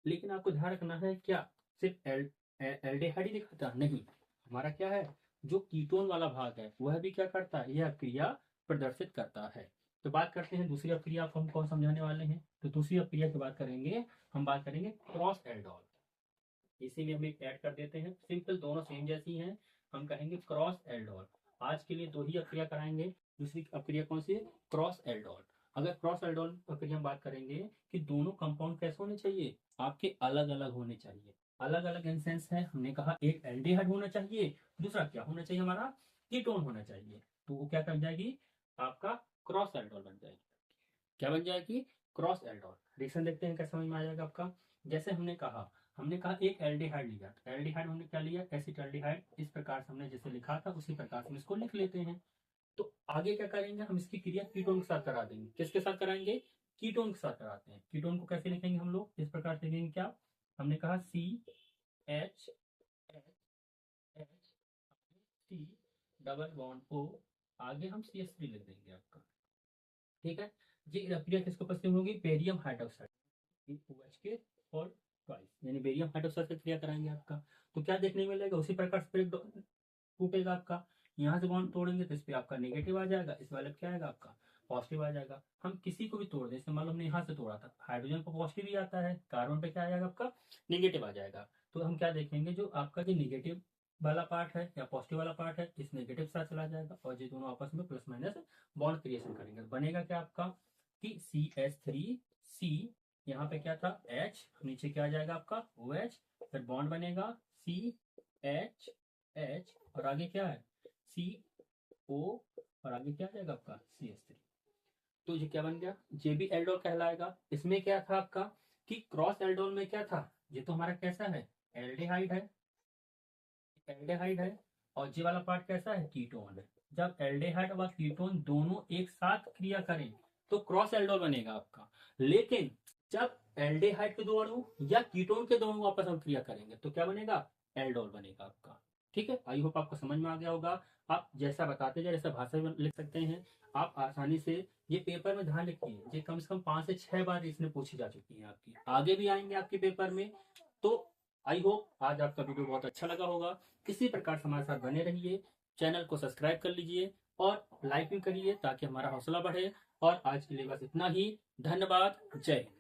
लेकिन आपको ध्यान रखना है, क्या सिर्फ एल्डेहाइड ही दिखाता नहीं, हमारा क्या है, जो कीटोन वाला भाग है वह भी क्या करता है, यह क्रिया प्रदर्शित करता है। तो बात करते हैं दूसरी अक्रिया को हम कौन समझाने वाले हैं, तो दूसरी अक्रिया की बात करेंगे, हम बात करेंगे क्रॉस एल्डोल। इसी में हम एक ऐड कर देते हैं, सिंपल दोनों सेम जैसी हैं, हम कहेंगे क्रॉस एल्डोल। आज के लिए दो ही अक्रिया कराएंगे। दूसरी अक्रिया कौन सी है, क्रॉस एल्डोल। अगर क्रॉस एल्डोल अक्रिया हम बात करेंगे कि दोनों कंपाउंड कैसे होने चाहिए, आपके अलग अलग होने चाहिए। अलग अलग इन सेंस है, हमने कहा एक एल्डिहाइड होना चाहिए, दूसरा क्या होना चाहिए हमारा, कीटोन होना चाहिए। तो वो क्या कर जाएगी, आपका क्रॉस एल्डोल बन जाएगी। क्या बन जाएगी, क्रॉस एल्डोल। रिएक्शन देखते हैं कैसे समझ में आ जाएगा आपका। जैसे हमने कहा एक एल्डिहाइड लिया, एल्डिहाइड हमने क्या लिया, एसिटाल्डिहाइड, इस प्रकार से हमने जैसे लिखा था उसी प्रकार से हम इसको लिख लेते हैं। तो आगे क्या करेंगे, हम इसकी क्रिया कीटोन के साथ करा देंगे। किसके साथ कराएंगे, कीटोन के साथ कराते हैं। कीटोन को कैसे लिखेंगे हम लोग, इस प्रकार से लिखेंगे, क्या, हमने कहा CH C double bond O, आगे हम CH3 लिख देंगे आपका। ठीक है। ये क्रिया किसको उपस्थित होगी, बेरियम हाइड्रोक्साइड OH के और ट्वाइस, यानी बेरियम हाइड्रोक्साइड से क्रिया कराएंगे आपका। तो क्या देखने मिलेगा, उसी प्रकार से टूटेगा आपका, यहाँ से बॉन्ड तोड़ेंगे तो इस पे आपका नेगेटिव आ जाएगा, इस वाले पे क्या आएगा आपका, पॉजिटिव आ जाएगा। हम किसी को भी तोड़ दें, जैसे मान लो हमने यहाँ से तोड़ा था, हाइड्रोजन को पॉजिटिव ही आता है, कार्बन पे क्या आ जाएगा आपका, नेगेटिव आ जाएगा। तो हम क्या देखेंगे, जो आपका जो नेगेटिव वाला पार्ट है या पॉजिटिव वाला पार्ट है, इस नेगेटिव साथ चला जाएगा, और ये दोनों आपस में प्लस माइनस बॉन्ड क्रिएशन करेंगे। बनेगा क्या आपका कि CH3C, यहाँ पे क्या था H, नीचे क्या आ जाएगा आपका OH, फिर बॉन्ड बनेगा CH, और आगे क्या है CO, और आगे क्या आ जाएगा आपका CH3। तो ये क्या बन गया, ये भी एल्डोल कहलाएगा। इसमें क्या था आपका कि क्रॉस एल्डोल में क्या था, ये तो हमारा कैसा है, एल्डिहाइड है, एल्डिहाइड है, और ये वाला पार्ट कैसा है, कीटोन है। जब एल्डिहाइड और कीटोन दोनों एक साथ क्रिया करें तो क्रॉस एल्डोल बनेगा आपका। लेकिन जब एल्डिहाइड के दो अणु या कीटोन के दो अणु आपस में क्रिया करेंगे तो क्या बनेगा, एल्डोल बनेगा आपका। ठीक है। आई होप आपको समझ में आ गया होगा। आप जैसा बताते जाए, जैसा भाषा में लिख सकते हैं आप आसानी से। ये पेपर में ध्यान रखिए, ये कम से कम 5 से 6 बार इसमें पूछी जा चुकी है आपकी, आगे भी आएंगे आपके पेपर में। तो आई होप आज आपका वीडियो बहुत अच्छा लगा होगा। इसी प्रकार से हमारे साथ बने रहिए, चैनल को सब्सक्राइब कर लीजिए और लाइक भी करिए ताकि हमारा हौसला बढ़े। और आज के लिए बस इतना ही। धन्यवाद। जय हिंद।